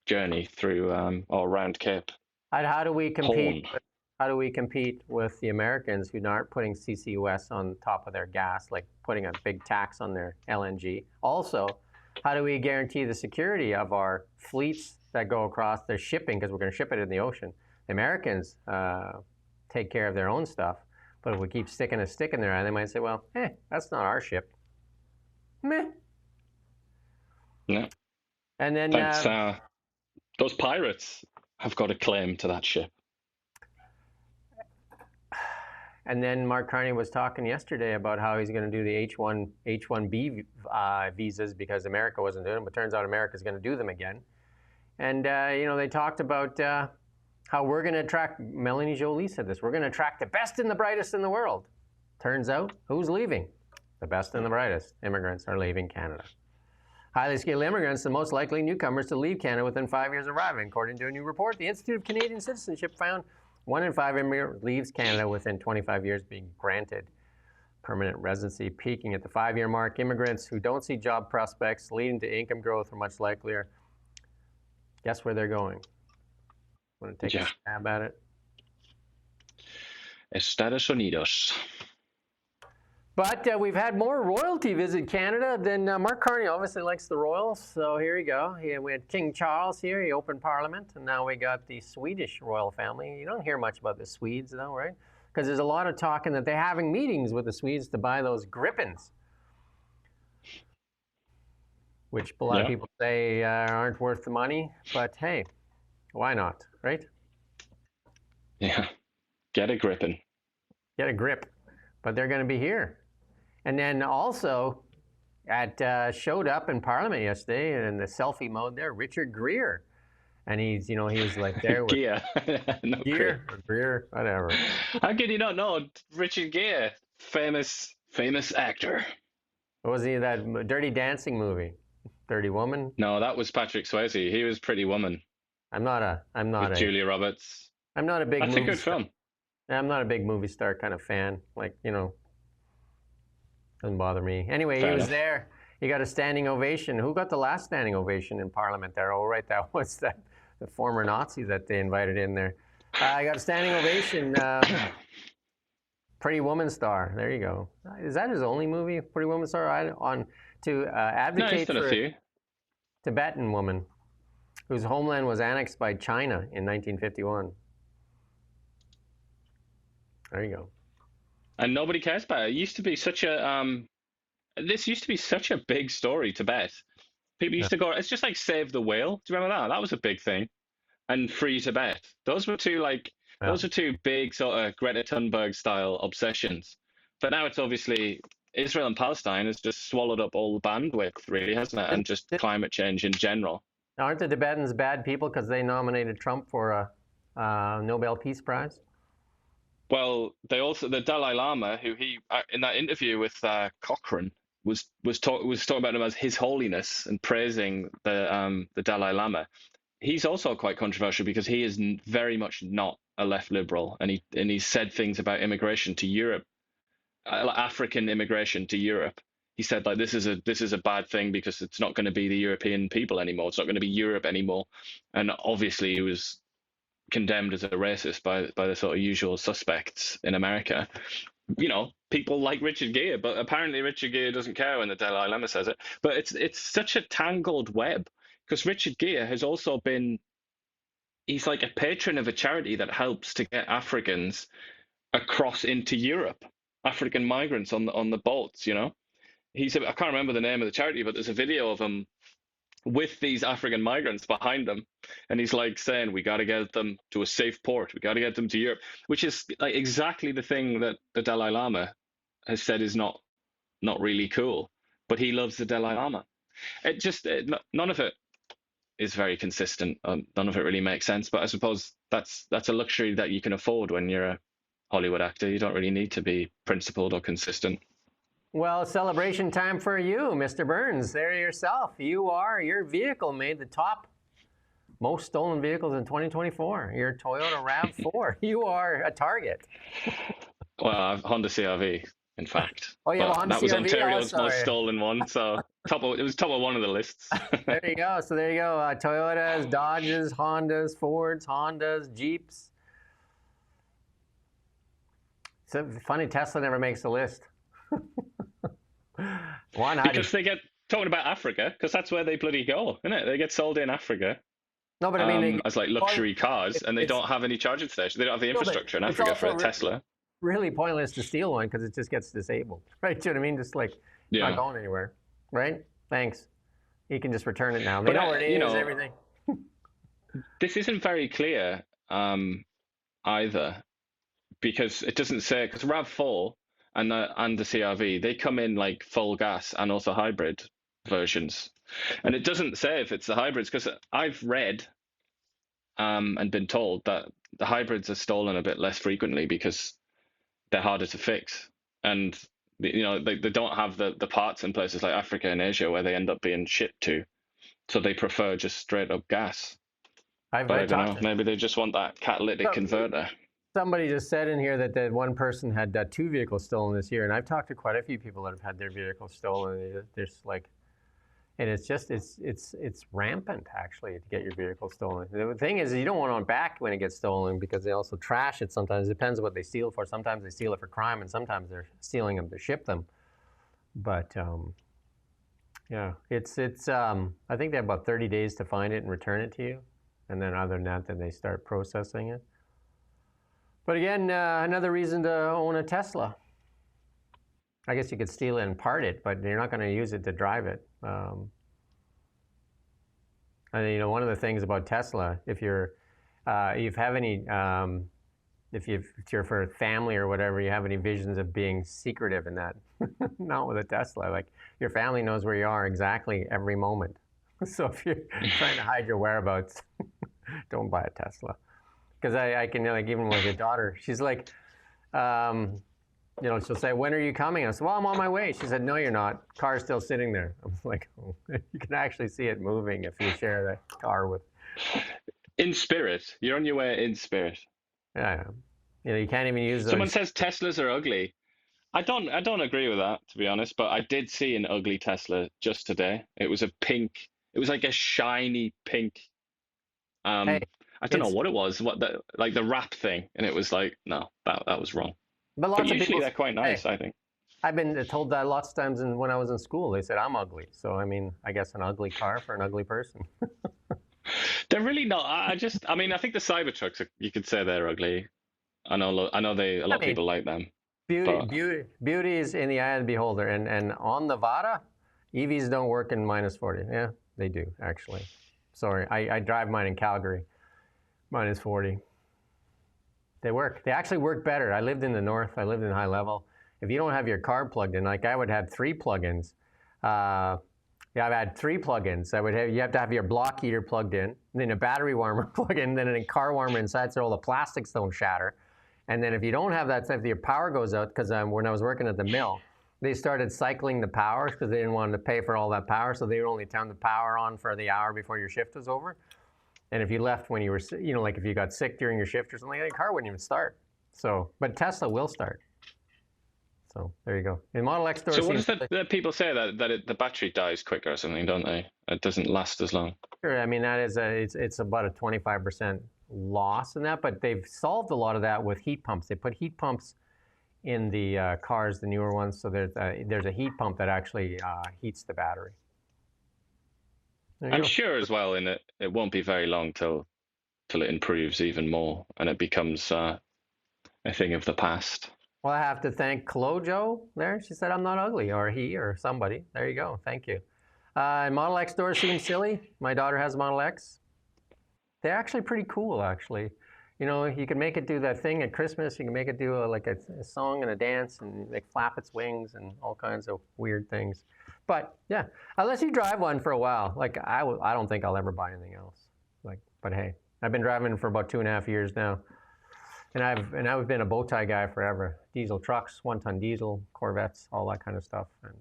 journey through or around Cape. How do we compete? Horn. How do we compete with the Americans who aren't putting CCUS on top of their gas, like putting a big tax on their LNG? Also, how do we guarantee the security of our fleets that go across the shipping, because we're going to ship it in the ocean? The Americans take care of their own stuff, but if we keep sticking a stick in their eye, they might say, well, that's not our ship. Meh. Yeah. And then those pirates have got a claim to that ship. And then Mark Carney was talking yesterday about how he's going to do the H-1B visas because America wasn't doing them, but turns out America's going to do them again. And, they talked about how we're going to attract, Melanie Jolie said this, we're going to attract the best and the brightest in the world. Turns out, who's leaving? The best and the brightest. Immigrants are leaving Canada. Highly skilled immigrants, the most likely newcomers to leave Canada within 5 years of arriving. According to a new report, the Institute of Canadian Citizenship found 1 in 5 immigrants leaves Canada within 25 years being granted permanent residency, peaking at the 5-year mark. Immigrants who don't see job prospects leading to income growth are much likelier. Guess where they're going? Want to take a stab at it? Estados Unidos. But we've had more royalty visit Canada than Mark Carney obviously likes the royals. So here you go. We had King Charles here. He opened Parliament. And now we got the Swedish royal family. You don't hear much about the Swedes, though, right? Because there's a lot of talking that they're having meetings with the Swedes to buy those Gripens, which a lot of people say aren't worth the money. But hey, why not, right? Yeah. Get a Gripen. Get a grip. But they're going to be here. And then also, showed up in Parliament yesterday in the selfie mode there, Richard Greer. And he's, he was like there with Gere. Greer, whatever. How can you not know Richard Gere, famous actor? What was he in that Dirty Dancing movie? Dirty Woman? No, that was Patrick Swayze. He was Pretty Woman. I'm not with Julia Roberts. I'm not a big That's movie a good star. film. I'm not a big movie star kind of fan. Like, doesn't bother me. Anyway, he was there. He got a standing ovation. Who got the last standing ovation in Parliament there? Oh, right, that was the former Nazi that they invited in there. I got a standing ovation. Pretty Woman star. There you go. Is that his only movie, Pretty Woman star? Advocate for a Tibetan woman whose homeland was annexed by China in 1951. There you go. And nobody cares about it. It used to be such a this used to be such a big story, Tibet. People used to go, it's just like Save the Whale. Do you remember that? That was a big thing. And Free Tibet. Those were two big sort of Greta Thunberg style obsessions. But now it's obviously Israel and Palestine has just swallowed up all the bandwidth, really, hasn't it? And just climate change in general. Aren't the Tibetans bad people because they nominated Trump for a Nobel Peace Prize? Well, the Dalai Lama, who he in that interview with Cochrane was talking about him as His Holiness and praising the Dalai Lama. He's also quite controversial because he is very much not a left liberal, and he said things about immigration to Europe, African immigration to Europe. He said like this is a bad thing because it's not going to be the European people anymore. It's not going to be Europe anymore, and obviously he was condemned as a racist by the sort of usual suspects in America. People like Richard Gere, but apparently Richard Gere doesn't care when the Dalai Lama says it. But it's such a tangled web because Richard Gere has also he's like a patron of a charity that helps to get Africans across into Europe, African migrants on the boats. I can't remember the name of the charity, but there's a video of him with these African migrants behind them, and he's like saying, we got to get them to a safe port, we got to get them to Europe, which is like exactly the thing that the Dalai Lama has said is not not really cool, but he loves the Dalai Lama. None of it is very consistent. None of it really makes sense. But I suppose that's a luxury that you can afford when you're a Hollywood actor. You don't really need to be principled or consistent. Well, celebration time for you, Mr. Burns. There yourself. Your vehicle made the top most stolen vehicles in 2024. Your Toyota RAV4. You are a target. Well, I have Honda CR-V, in fact. Oh, you have a Honda that was CR-V? Ontario's Oh, sorry. most stolen one, so it was top of one of the lists. There you go. So there you go. Toyotas, Dodges, Hondas, Fords, Hondas, Jeeps. It's funny, Tesla never makes the list. Because they get talking about Africa, because that's where they bloody go, isn't it? They get sold in Africa. No, but I mean, as like luxury cars, and they don't have any charging stations. They don't have the infrastructure in Africa for a Tesla. Really pointless to steal one because it just gets disabled, right? Do you know what I mean? Just like not going anywhere, right? Thanks. You can just return it now. They know where it is, everything. This isn't very clear either, because it doesn't say, because RAV4 and the CR-V, they come in like full gas and also hybrid versions. And it doesn't say if it's the hybrids, because I've read and been told that the hybrids are stolen a bit less frequently because they're harder to fix. And they don't have the parts in places like Africa and Asia where they end up being shipped to. So they prefer just straight up gas. But I don't know, maybe they just want that catalytic converter. Somebody just said in here that one person had 2 vehicles stolen this year, and I've talked to quite a few people that have had their vehicles stolen. There's like, and it's rampant actually to get your vehicle stolen. The thing is, you don't want it back when it gets stolen because they also trash it. Sometimes it depends on what they steal for. Sometimes they steal it for crime, and sometimes they're stealing them to ship them. But yeah, it's I think they have about 30 days to find it and return it to you, and then other than that, then they start processing it. But again, another reason to own a Tesla. I guess you could steal it and part it, but you're not going to use it to drive it. And one of the things about Tesla, if you're for family or whatever, you have any visions of being secretive in that, not with a Tesla. Like your family knows where you are exactly every moment. So if you're trying to hide your whereabouts, don't buy a Tesla. Because I can, like, even with your daughter, she's like, she'll say, when are you coming? I said, well, I'm on my way. She said, no, you're not. Car's still sitting there. I'm like, oh. You can actually see it moving if you share the car with. In spirit. You're on your way in spirit. Yeah. You can't even use those. Someone says Teslas are ugly. I don't agree with that, to be honest, but I did see an ugly Tesla just today. It was it was like a shiny pink. I don't know what it was, the wrap thing, and it was like, no, that was wrong. But usually they're quite nice, I think. I've been told that lots of times when I was in school. They said I'm ugly, so I mean, I guess an ugly car for an ugly person. They're really not. I think the Cybertrucks, you could say they're ugly. I know a lot of people like them. Beauty is in the eye of the beholder, and on Nevada, EVs don't work in -40. Yeah, they do actually. Sorry, I drive mine in Calgary. -40. They work. They actually work better. I lived in the north. I lived in high level. If you don't have your car plugged in, like I would have 3 plugins. I've had 3 plugins. You have to have your block heater plugged in, then a battery warmer plugged in, then a car warmer inside so all the plastics don't shatter. And then if you don't have that, if your power goes out, because when I was working at the mill, they started cycling the power because they didn't want to pay for all that power, so they would only turn the power on for the hour before your shift was over. And if you left when you were, like if you got sick during your shift or something, the car wouldn't even start. So, but Tesla will start. So there you go. In Model X stores. So what is that people say that the battery dies quicker or something, don't they? It doesn't last as long. Sure. I mean, that is it's about a 25% loss in that, but they've solved a lot of that with heat pumps. They put heat pumps in the cars, the newer ones. So there's a heat pump that actually heats the battery. I'm sure as well it won't be very long till it improves even more and it becomes a thing of the past. Well, I have to thank Clojo there. She said I'm not ugly, or he, or somebody. There you go. Thank you. Model X doors seem silly. My daughter has Model X. They're actually pretty cool, actually. You know, you can make it do that thing at Christmas. You can make it do a song and a dance and like flap its wings and all kinds of weird things. But yeah, unless you drive one for a while, like I don't think I'll ever buy anything else. But hey, I've been driving for about 2.5 years now, and I've been a bow tie guy forever. Diesel trucks, 1-ton diesel, Corvettes, all that kind of stuff, and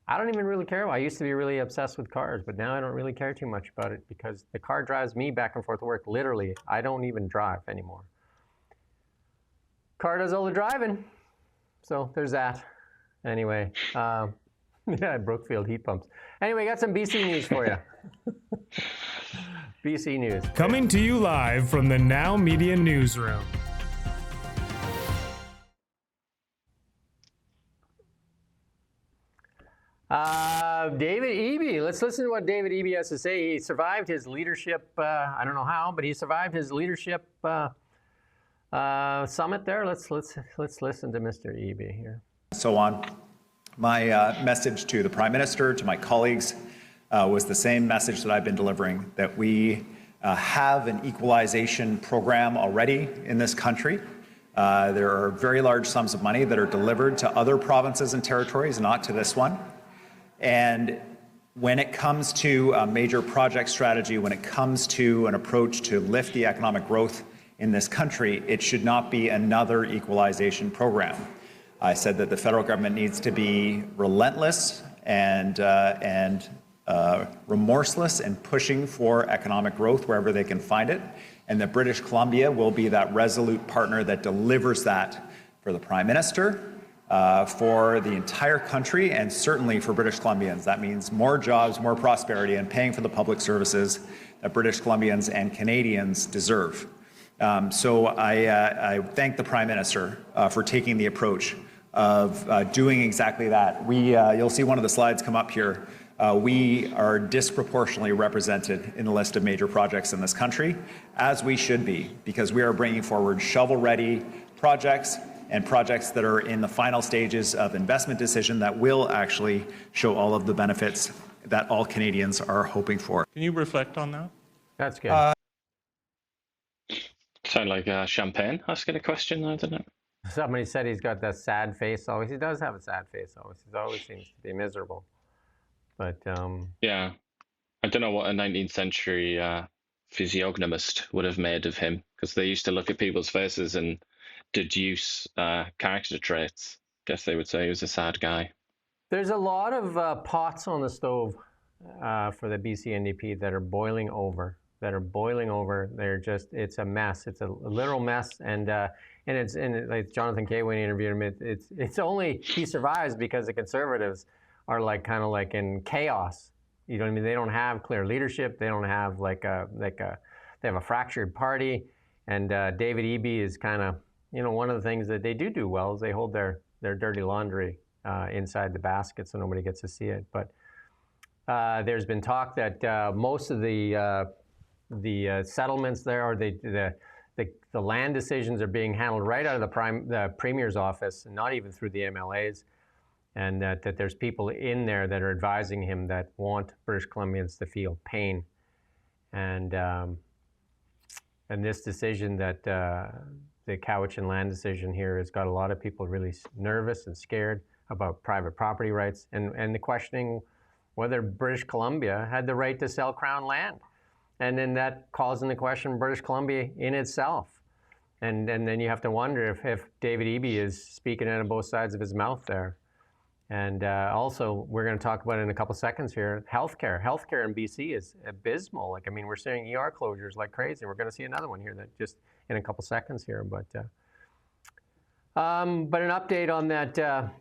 I don't even really care. I used to be really obsessed with cars, but now I don't really care too much about it because the car drives me back and forth to work. Literally, I don't even drive anymore. Car does all the driving. So there's that. Anyway, yeah, Brookfield heat pumps. Anyway, got some BC news for you. BC news. Coming to you live from the Now Media Newsroom. David Eby. Let's listen to what David Eby has to say. He survived his leadership. I don't know how, but he survived his leadership summit there. Let's listen to Mr. Eby here. So on. My message to the Prime Minister, to my colleagues, was the same message that I've been delivering, that we have an equalization program already in this country. There are very large sums of money that are delivered to other provinces and territories, not to this one. And when it comes to a major project strategy, when it comes to an approach to lift the economic growth in this country, it should not be another equalization program. I said that the federal government needs to be relentless and remorseless in pushing for economic growth wherever they can find it, and that British Columbia will be that resolute partner that delivers that for the Prime Minister, for the entire country, and certainly for British Columbians. That means more jobs, more prosperity, and paying for the public services that British Columbians and Canadians deserve. So I thank the Prime Minister for taking the approach of doing exactly that. You'll see one of the slides come up here. We are disproportionately represented in the list of major projects in this country, as we should be, because we are bringing forward shovel-ready projects and projects that are in the final stages of investment decision that will actually show all of the benefits that all Canadians are hoping for. Can you reflect on that? That's good. Sound like Champagne asking a question, I don't know. Somebody said he's got that sad face always. He does have a sad face always. He always seems to be miserable. But yeah, I don't know what a 19th century physiognomist would have made of him, because they used to look at people's faces and deduce character traits. Guess they would say he was a sad guy. there's a lot of pots on the stove for the BC NDP that are boiling over. They're just, it's a mess. It's a literal mess. And it's like Jonathan Kay, when he interviewed him, it's only he survives because the Conservatives are like kind of like in chaos. You know what I mean? They don't have clear leadership. They don't have they have a fractured party. And David Eby is kind of, one of the things that they do well is they hold their dirty laundry inside the basket so nobody gets to see it. But there's been talk that most of the settlements there, or the land decisions, are being handled right out of the Premier's office, and not even through the MLAs, and that there's people in there that are advising him that want British Columbians to feel pain. And this decision, that the Cowichan land decision here, has got a lot of people really nervous and scared about private property rights, and the questioning whether British Columbia had the right to sell Crown land. And then that calls into question British Columbia in itself. And then you have to wonder if David Eby is speaking out of both sides of his mouth there. And also, we're going to talk about it in a couple seconds here, healthcare. Healthcare in BC is abysmal. We're seeing ER closures like crazy. We're going to see another one here that just in a couple seconds here. But an update on that,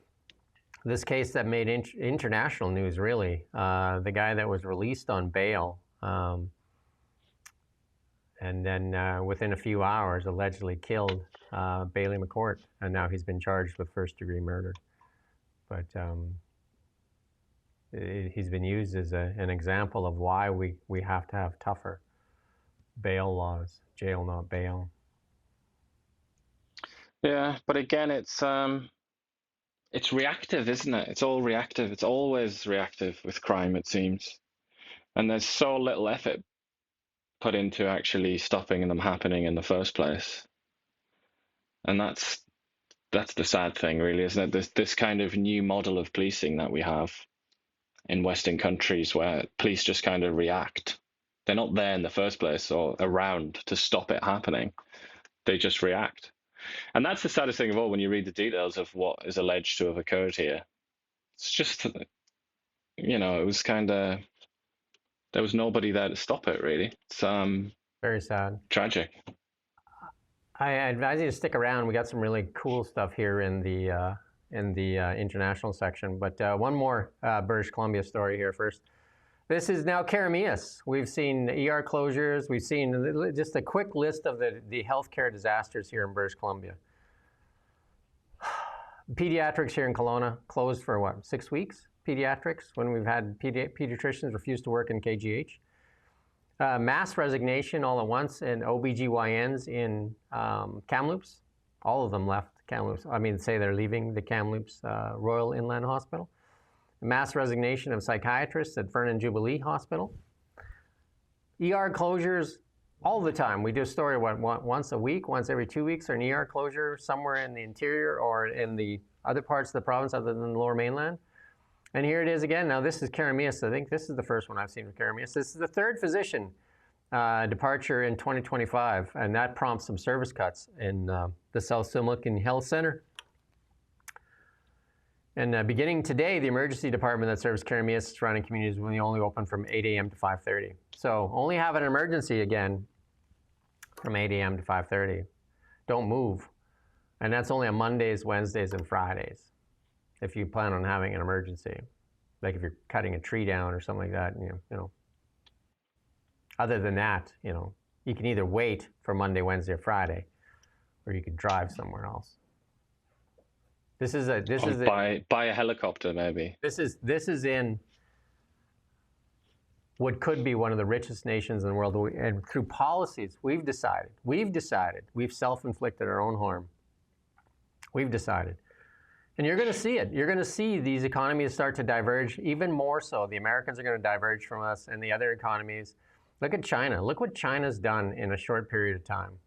this case that made international news, really. The guy that was released on bail, and then within a few hours allegedly killed Bailey McCourt, and now he's been charged with first-degree murder. But he's been used as an example of why we have to have tougher bail laws, jail not bail. Yeah, but again, it's reactive, isn't it? It's all reactive. It's always reactive with crime, it seems. And there's so little effort put into actually stopping them happening in the first place. And that's the sad thing, really, isn't it? This kind of new model of policing that we have in Western countries where police just kind of react. They're not there in the first place or around to stop it happening. They just react. And that's the saddest thing of all when you read the details of what is alleged to have occurred here. It's just, you know, it was kind of, there was nobody there to stop it, really. It's very sad. Tragic. I advise you to stick around. We got some really cool stuff here in the international section. But one more British Columbia story here first. This is now Karameas. We've seen ER closures. We've seen just a quick list of the healthcare disasters here in British Columbia. Pediatrics here in Kelowna closed for what, 6 weeks? Pediatrics, when we've had pediatricians refuse to work in KGH. Mass resignation all at once in OBGYNs in Kamloops. All of them left Kamloops. I mean, say they're leaving the Kamloops Royal Inland Hospital. Mass resignation of psychiatrists at Vernon Jubilee Hospital. ER closures all the time. We do a story once a week, once every 2 weeks, or an ER closure somewhere in the interior or in the other parts of the province other than the Lower Mainland. And here it is again. Now this is Karameas. I think this is the first one I've seen with Karameas. This is the third physician departure in 2025, and that prompts some service cuts in the South Similkameen Health Centre. And beginning today, the emergency department that serves Karameas surrounding communities will only open from 8 a.m. to 5:30. So only have an emergency again from 8 a.m. to 5:30. Don't move. And that's only on Mondays, Wednesdays, and Fridays if you plan on having an emergency. Like if you're cutting a tree down or something like that, you know. Other than that, you know, you can either wait for Monday, Wednesday, or Friday, or you could drive somewhere else. This is buy a helicopter, maybe. This is in what could be one of the richest nations in the world, and through policies we've self-inflicted our own harm. We've decided, and you're going to see it. You're going to see these economies start to diverge even more so. The Americans are going to diverge from us, and the other economies. Look at China. Look what China's done in a short period of time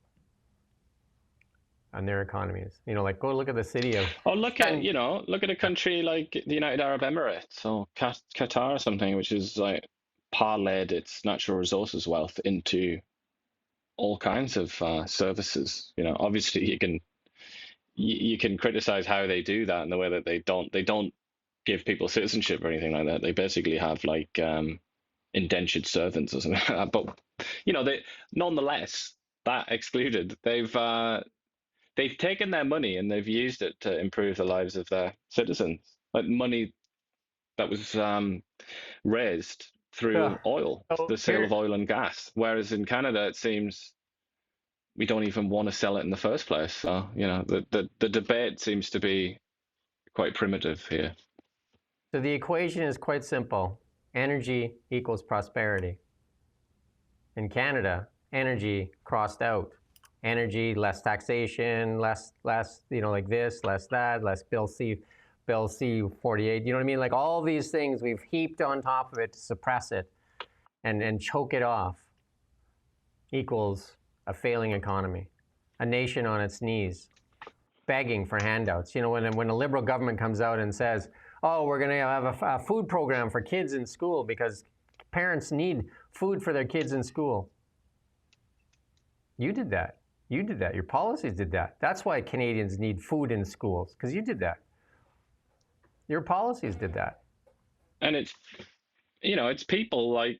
on their economies. You know, like go look at the city of. Oh, look at a country like the United Arab Emirates or Qatar or something, which is like parlayed its natural resources wealth into all kinds of services. You know, obviously you can criticize how they do that and the way that they don't give people citizenship or anything like that. They basically have like indentured servants or something like that. But you know, nonetheless, that excluded, they've taken their money and they've used it to improve the lives of their citizens. Like money that was raised through oil, the sale of oil and gas. Whereas in Canada, it seems we don't even want to sell it in the first place. So, you know, the debate seems to be quite primitive here. So the equation is quite simple. Energy equals prosperity. In Canada, energy crossed out. Energy, less taxation, less, you know, like this, less that, less Bill C-48. You know what I mean? Like all these things we've heaped on top of it to suppress it and choke it off equals a failing economy, a nation on its knees, begging for handouts. You know, when a liberal government comes out and says, oh, we're going to have a food program for kids in school because parents need food for their kids in school. You did that. You did that. Your policies did that. That's why Canadians need food in schools, because you did that. Your policies did that. And it's, you know, it's people like,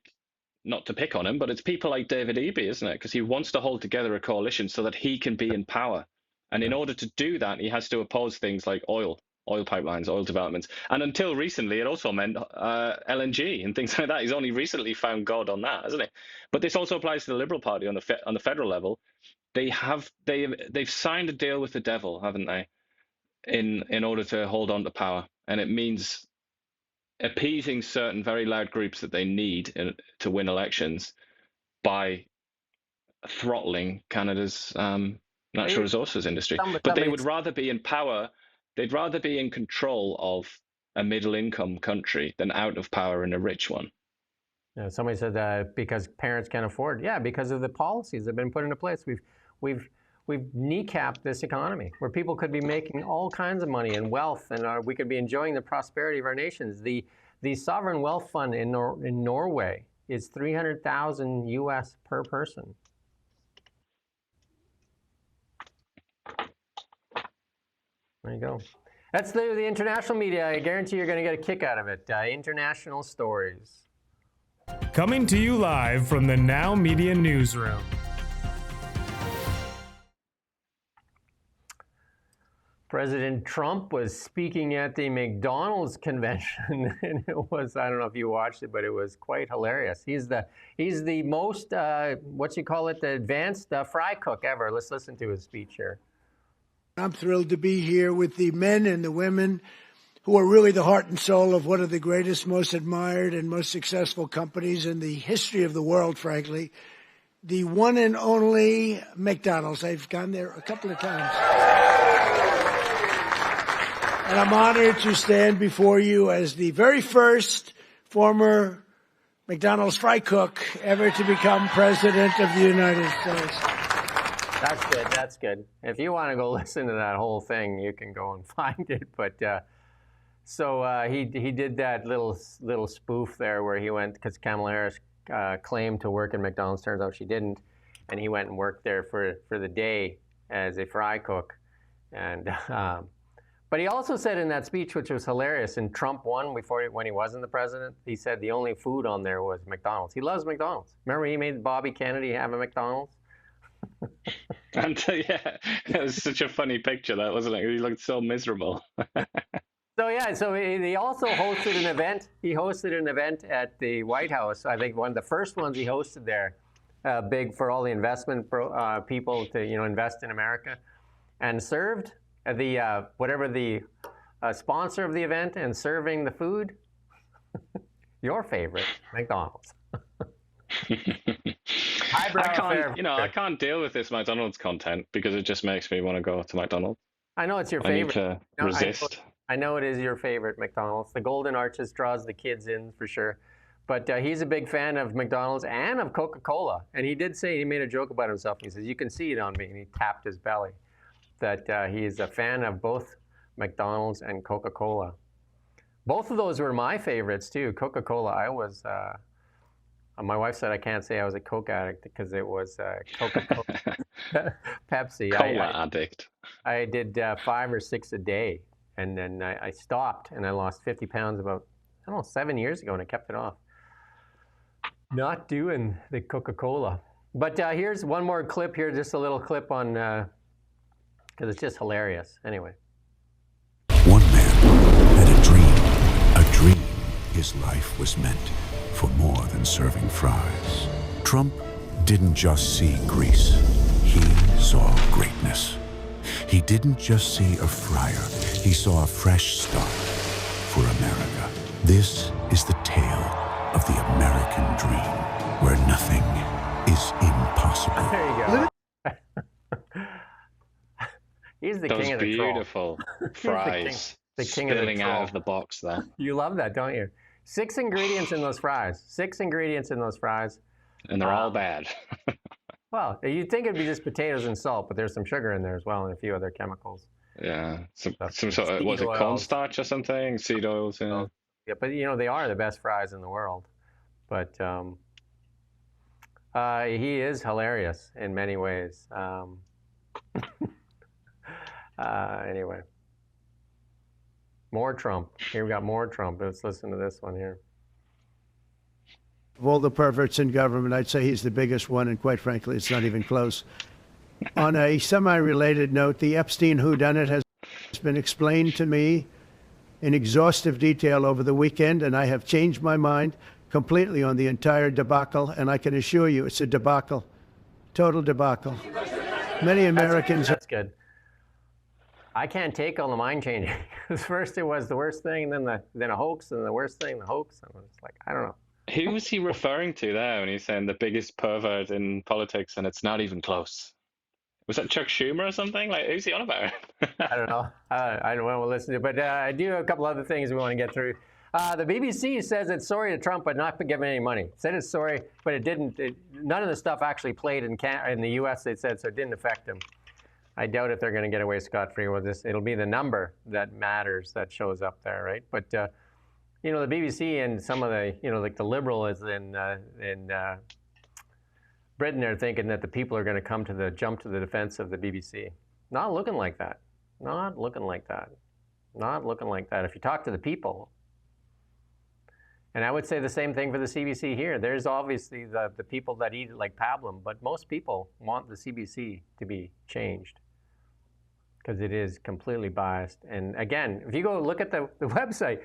not to pick on him, but it's people like David Eby, isn't it? Because he wants to hold together a coalition so that he can be in power. And in order to do that, he has to oppose things like oil pipelines, oil developments. And until recently, it also meant LNG and things like that. He's only recently found God on that, hasn't he? But this also applies to the Liberal Party on the federal level. They've signed a deal with the devil, haven't they, in order to hold on to power. And it means appeasing certain very loud groups that they need to win elections by throttling Canada's natural resources industry. But they would rather be in power. They'd rather be in control of a middle-income country than out of power in a rich one. Somebody said because parents can't afford. Yeah, because of the policies that have been put into place. We've kneecapped this economy where people could be making all kinds of money and wealth, and we could be enjoying the prosperity of our nations. The sovereign wealth fund in Norway is $300,000 US per person. There you go. That's the international media. I guarantee you're going to get a kick out of it. International stories. Coming to you live from the Now Media Newsroom. President Trump was speaking at the McDonald's convention, and it was, I don't know if you watched it, but it was quite hilarious. He's the most, the advanced fry cook ever. Let's listen to his speech here. I'm thrilled to be here with the men and the women who are really the heart and soul of one of the greatest, most admired, and most successful companies in the history of the world, frankly. The one and only McDonald's. I've gone there a couple of times. And I'm honored to stand before you as the very first former McDonald's fry cook ever to become president of the United States. That's good. That's good. If you want to go listen to that whole thing, you can go and find it. But he did that little spoof there where he went, because Kamala Harris claimed to work at McDonald's. Turns out she didn't, and he went and worked there for the day as a fry cook. And but he also said in that speech, which was hilarious, and Trump won when he wasn't the president, he said the only food on there was McDonald's. He loves McDonald's. Remember he made Bobby Kennedy have a McDonald's? And yeah, it was such a funny picture, that, wasn't it? He looked so miserable. So he also hosted an event. He hosted an event at the White House. I think one of the first ones he hosted there, big for all the investment people to invest in America, and served the whatever the sponsor of the event and serving the food. Your favorite, McDonald's. I can't deal with this McDonald's content because it just makes me want to go to McDonald's. I know it's your favorite. I need to resist. I know it is your favorite, McDonald's. The Golden Arches draws the kids in for sure. But he's a big fan of McDonald's and of Coca-Cola. And he did say, he made a joke about himself. He says, you can see it on me. And he tapped his belly. That he is a fan of both McDonald's and Coca-Cola. Both of those were my favorites too. Coca-Cola, I was, my wife said I can't say I was a Coke addict because it was Coca-Cola, Pepsi. Cola addict. I did 5 or 6 a day, and then I stopped, and I lost 50 pounds about, 7 years ago, and I kept it off. Not doing the Coca-Cola. But here's one more clip here, just a little clip on, because it's just hilarious. Anyway. One man had a dream his life was meant for more than serving fries. Trump didn't just see Greece, he saw greatness. He didn't just see a fryer, he saw a fresh start for America. This is the tale of the American dream, where nothing is impossible. There you go. He's the king of the troll. Those beautiful fries the king of the spilling troll. out of the box there. You love that, don't you? 6 ingredients in those fries. 6 ingredients in those fries. And they're all bad. Well, you'd think it'd be just potatoes and salt, but there's some sugar in there as well and a few other chemicals. Yeah, some sort of, was it cornstarch or something? Seed oils, yeah. Yeah, but they are the best fries in the world. But he is hilarious in many ways. Anyway. More Trump. Here we got more Trump. Let's listen to this one here. Of all the perverts in government, I'd say he's the biggest one, and quite frankly, it's not even close. On a semi-related note, the Epstein whodunit has been explained to me in exhaustive detail over the weekend, and I have changed my mind completely on the entire debacle, and I can assure you it's a debacle, total debacle. Many Americans... That's good. I can't take all the mind changing. Because first it was the worst thing, and then a hoax, and the worst thing, the hoax. And it's like, I don't know. Who was he referring to there when he's saying the biggest pervert in politics and it's not even close? Was that Chuck Schumer or something? Like, who's he on about? I don't know. I don't want to listen to it. But I do have a couple other things we want to get through. The BBC says it's sorry to Trump, but not giving any money. Said it's sorry, but it didn't. None of the stuff actually played in the U.S. They said, so it didn't affect them. I doubt if they're going to get away scot-free with this. It'll be the number that matters that shows up there, right? But you know, the BBC and some of the, you know, like the Liberals in Britain are thinking that the people are going to jump to the defense of the BBC. Not looking like that. Not looking like that. Not looking like that. If you talk to the people. And I would say the same thing for the CBC here. There's obviously the people that eat it like pablum, but most people want the CBC to be changed because it is completely biased. And again, if you go look at the website,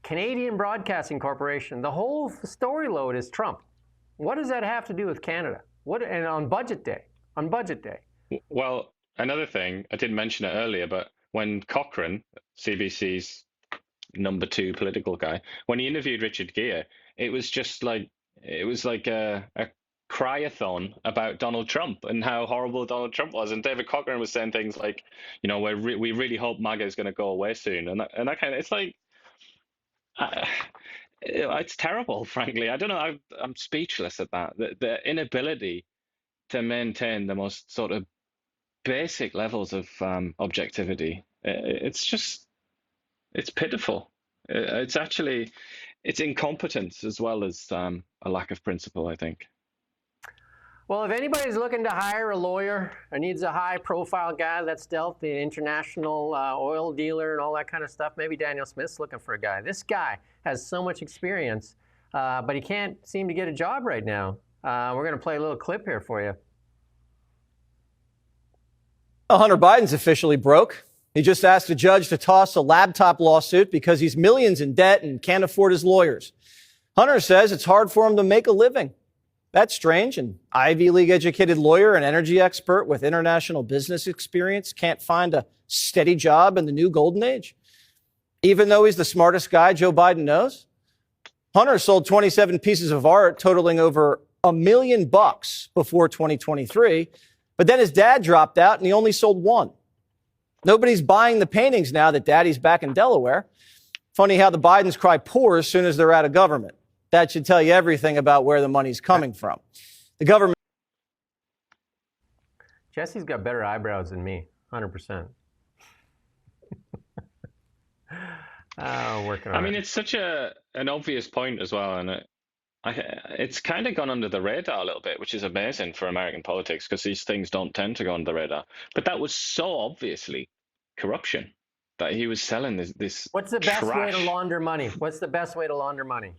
Canadian Broadcasting Corporation, the whole story load is Trump. What does that have to do with Canada? And on budget day? On budget day. Well, another thing, I didn't mention it earlier, but when Cochrane, CBC's number 2 political guy, when he interviewed Richard Gere, it was like a cry-a-thon about Donald Trump and how horrible Donald Trump was. And David Cochrane was saying things like, you know, we really hope MAGA is going to go away soon. And that kind of, it's like, it's terrible, frankly. I don't know. I'm speechless at that. The inability to maintain the most sort of basic levels of objectivity. It's pitiful. It's incompetence as well as a lack of principle, I think. Well, if anybody's looking to hire a lawyer or needs a high-profile guy that's dealt the international oil dealer and all that kind of stuff, maybe Daniel Smith's looking for a guy. This guy has so much experience, but he can't seem to get a job right now. We're going to play a little clip here for you. Hunter Biden's officially broke. He just asked a judge to toss a laptop lawsuit because he's millions in debt and can't afford his lawyers. Hunter says it's hard for him to make a living. That's strange. An Ivy League educated lawyer and energy expert with international business experience can't find a steady job in the new golden age. Even though he's the smartest guy Joe Biden knows. Hunter sold 27 pieces of art totaling over $1 million before 2023. But then his dad dropped out and he only sold one. Nobody's buying the paintings now that daddy's back in Delaware. Funny how the Bidens cry poor as soon as they're out of government. That should tell you everything about where the money's coming from. The government. Jesse's got better eyebrows than me, 100%. Working on it. I mean, it's such an obvious point as well, and it's kind of gone under the radar a little bit, which is amazing for American politics because these things don't tend to go under the radar. But that was so obviously corruption that he was selling this. What's the best way trash. to launder money? What's the best way to launder money?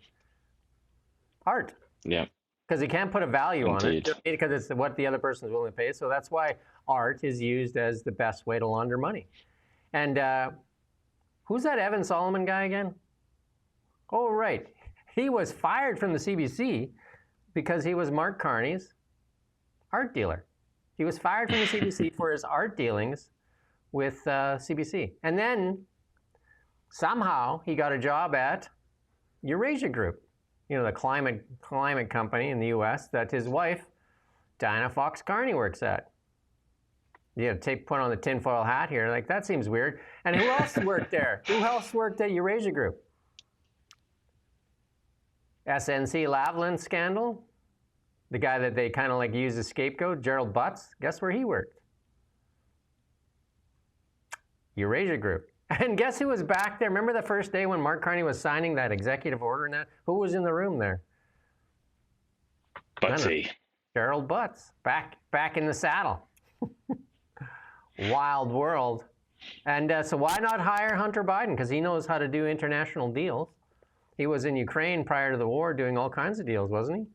Art. Yeah. Because you can't put a value Indeed. on it because it's what the other person is willing to pay. So that's why art is used as the best way to launder money. And who's that Evan Solomon guy again? Oh, right. He was fired from the CBC because he was Mark Carney's art dealer. He was fired from the CBC for his art dealings with CBC. And then somehow he got a job at Eurasia Group, you know, the climate company in the U.S. that his wife, Diana Fox Carney, works at. You know, put on the tinfoil hat here. Like, that seems weird. And who else worked there? Who else worked at Eurasia Group? SNC Lavalin scandal. The guy that they kind of like used as scapegoat, Gerald Butts. Guess where he worked? Eurasia Group. And guess who was back there? Remember the first day when Mark Carney was signing that executive order and that? Who was in the room there? Butsy. Gerald Butts. Back in the saddle. Wild world. And so why not hire Hunter Biden? Because he knows how to do international deals. He was in Ukraine prior to the war doing all kinds of deals, wasn't he?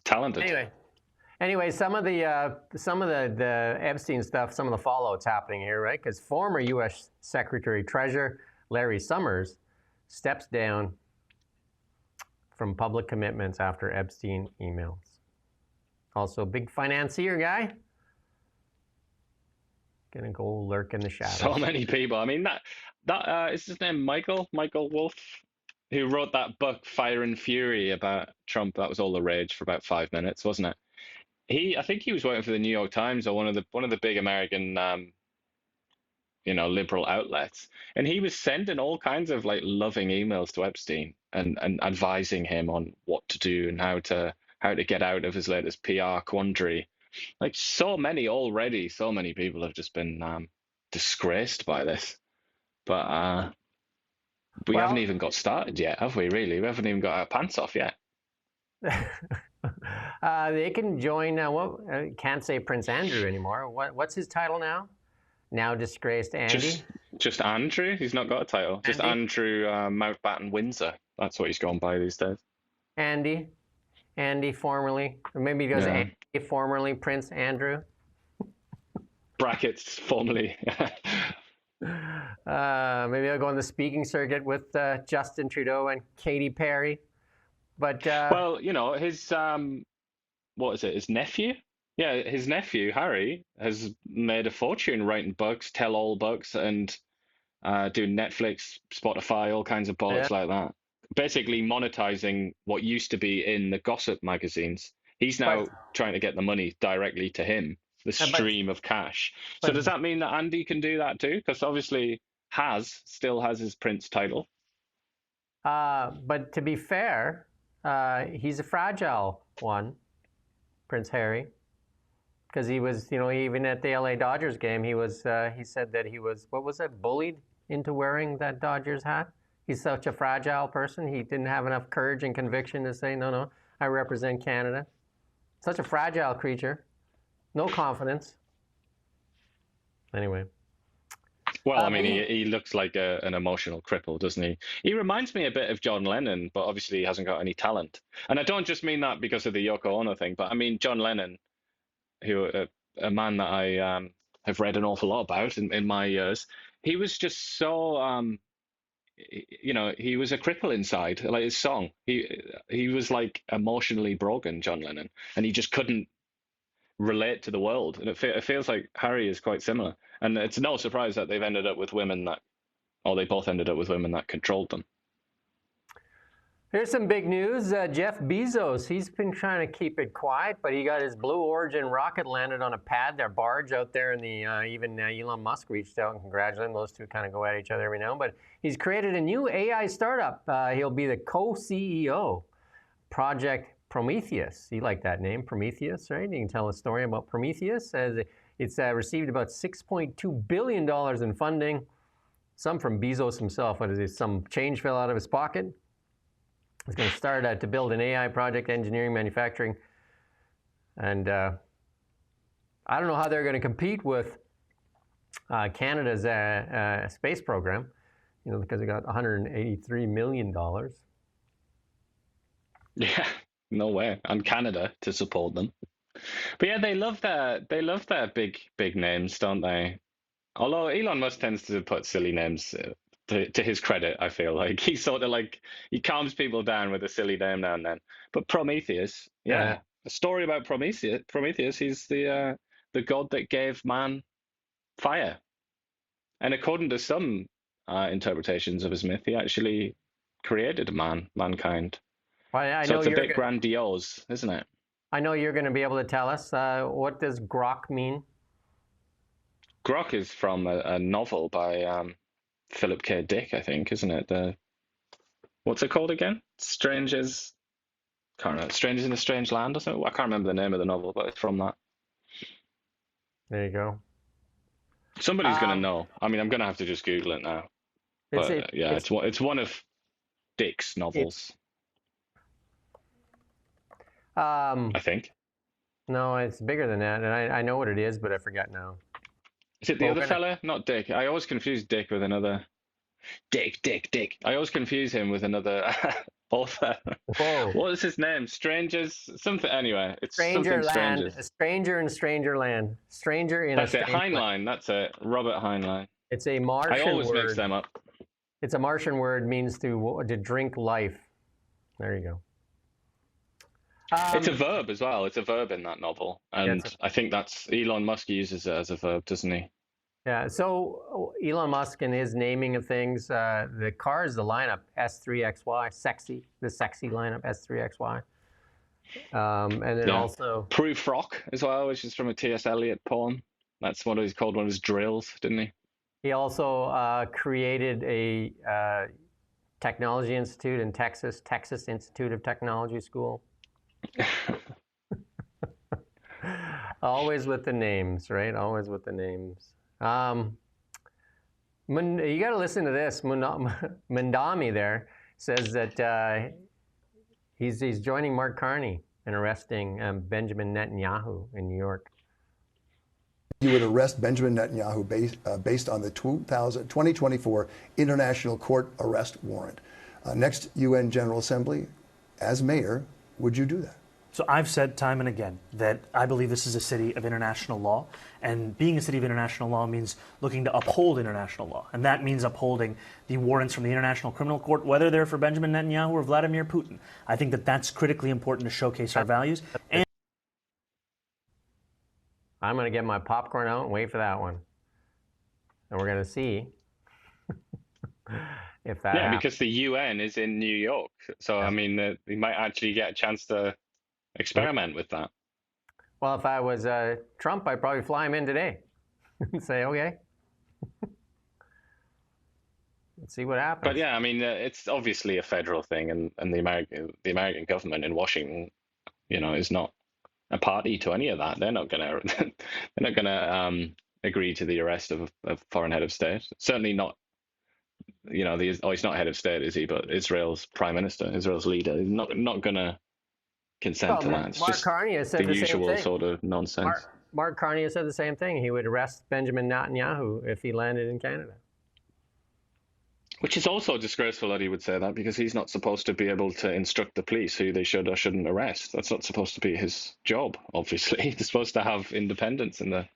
Talented. Anyway, some of the Epstein stuff, some of the fallout's happening here, right? Because former U.S. Secretary Treasurer Larry Summers steps down from public commitments after Epstein emails. Also, big financier guy. Gonna go lurk in the shadows. So many people. I mean, that is his name Michael Wolff, who wrote that book Fire and Fury about Trump. That was all the rage for about 5 minutes, wasn't it? I think he was working for the New York Times or one of the big American liberal outlets, and he was sending all kinds of like loving emails to Epstein and advising him on what to do and how to get out of his latest PR quandary. Like so many people have just been disgraced by this. But we haven't even got started yet, have we, really? We haven't even got our pants off yet. They can join, can't say Prince Andrew anymore. What's his title now? Now disgraced Andy? Just Andrew? He's not got a title. Just Andrew Mountbatten Windsor. That's what he's gone by these days. Andy formerly. Or maybe he goes Andy, formerly Prince Andrew. Brackets, formerly. Maybe I'll go on the speaking circuit with Justin Trudeau and Katy Perry. But well, his what is it? His nephew? Yeah, his nephew Harry has made a fortune writing books, tell-all books, and doing Netflix, Spotify, all kinds of bollocks like that. Basically monetizing what used to be in the gossip magazines. He's now trying to get the money directly to him, the stream of cash. So does that mean that Andy can do that too? Because obviously still has his prince title. But to be fair, he's a fragile one, Prince Harry. Because he was, even at the LA Dodgers game, he said that he was, bullied into wearing that Dodgers hat. He's such a fragile person. He didn't have enough courage and conviction to say, no, I represent Canada. Such a fragile creature. No confidence. Anyway. Well, I mean, he looks like an emotional cripple, doesn't he? He reminds me a bit of John Lennon, but obviously he hasn't got any talent. And I don't just mean that because of the Yoko Ono thing, but I mean John Lennon, who a man that I have read an awful lot about in my years. He was just so, he was a cripple inside. Like his song, he was like emotionally broken, John Lennon, and he just couldn't relate to the world. And it feels like Harry is quite similar. And it's no surprise that they've ended up with women they both ended up with women that controlled them. Here's some big news. Jeff Bezos, he's been trying to keep it quiet, but he got his Blue Origin rocket landed on a pad, their barge out there, and even Elon Musk reached out and congratulated him. Those two kind of go at each other every now and then. But he's created a new AI startup. He'll be the co-CEO, Project Prometheus. You like that name, Prometheus, right? You can tell a story about Prometheus. It's received about $6.2 billion in funding, some from Bezos himself. What is it? Some change fell out of his pocket. He's going to start to build an AI project, engineering, manufacturing. And I don't know how they're going to compete with Canada's space program, because they got $183 million. Yeah, no way. And Canada to support them. But yeah, they love their big names, don't they? Although Elon Musk tends to put silly names to his credit, I feel like he sort of he calms people down with a silly name now and then. But Prometheus, a story about Prometheus. Prometheus, he's the god that gave man fire, and according to some interpretations of his myth, he actually created mankind. Well, so it's a bit grandiose, isn't it? I know you're going to be able to tell us. What does grok mean? Grok is from a novel by Philip K. Dick, I think, isn't it? What's it called again? Strangers in a Strange Land or something? I can't remember the name of the novel, but it's from that. There you go. Somebody's going to know. I mean, I'm going to have to just Google it now. But it's one of Dick's novels. I think. No, it's bigger than that, and I know what it is, but I forgot now. Is it the other fella? Not Dick. I always confuse Dick with another. Dick. I always confuse him with another author. Whoa. What is his name? Strangers? Something. Anyway, it's Stranger something Land. Strangers. A stranger in Stranger Land. Stranger in That's a it. Strange Heinlein. Land. That's it. Robert Heinlein. It's a Martian word. I always mix them up. It's a Martian word, means to drink life. There you go. It's a verb as well. It's a verb in that novel. And I think that's Elon Musk uses it as a verb, doesn't he? Yeah, so Elon Musk and his naming of things, the cars, the lineup, S3XY, sexy, the sexy lineup, S3XY. And then also... Proof Rock as well, which is from a T.S. Eliot poem. That's what he's called one of his drills, didn't he? He also created a technology institute in Texas, Texas Institute of Technology School. Always with the names, right? Always with the names. You got to listen to this. Mandami there says that he's joining Mark Carney in arresting Benjamin Netanyahu in New York. You would arrest Benjamin Netanyahu based on the 2024 International Court Arrest Warrant. Next UN General Assembly, as mayor, would you do that? So I've said time and again that I believe this is a city of international law, and being a city of international law means looking to uphold international law, and that means upholding the warrants from the International Criminal Court, whether they're for Benjamin Netanyahu or Vladimir Putin. I think that that's critically important to showcase our values. And I'm going to get my popcorn out and wait for that one, and we're going to see if that happens. Because the UN is in New York, so I mean, we might actually get a chance to experiment with that. Well, if I was Trump, I'd probably fly him in today and say, okay, let's see what happens. But yeah, I mean, it's obviously a federal thing, and the American government in Washington, is not a party to any of that. They're not gonna agree to the arrest of a foreign head of state. Certainly not. He's not head of state, is he? But Israel's prime minister, Israel's leader, is not gonna consent to that. It's Mark just Carney has said the usual sort of nonsense. Mark Carney has said the same thing. He would arrest Benjamin Netanyahu if he landed in Canada. Which is also disgraceful that he would say that, because he's not supposed to be able to instruct the police who they should or shouldn't arrest. That's not supposed to be his job, obviously. He's supposed to have independence in the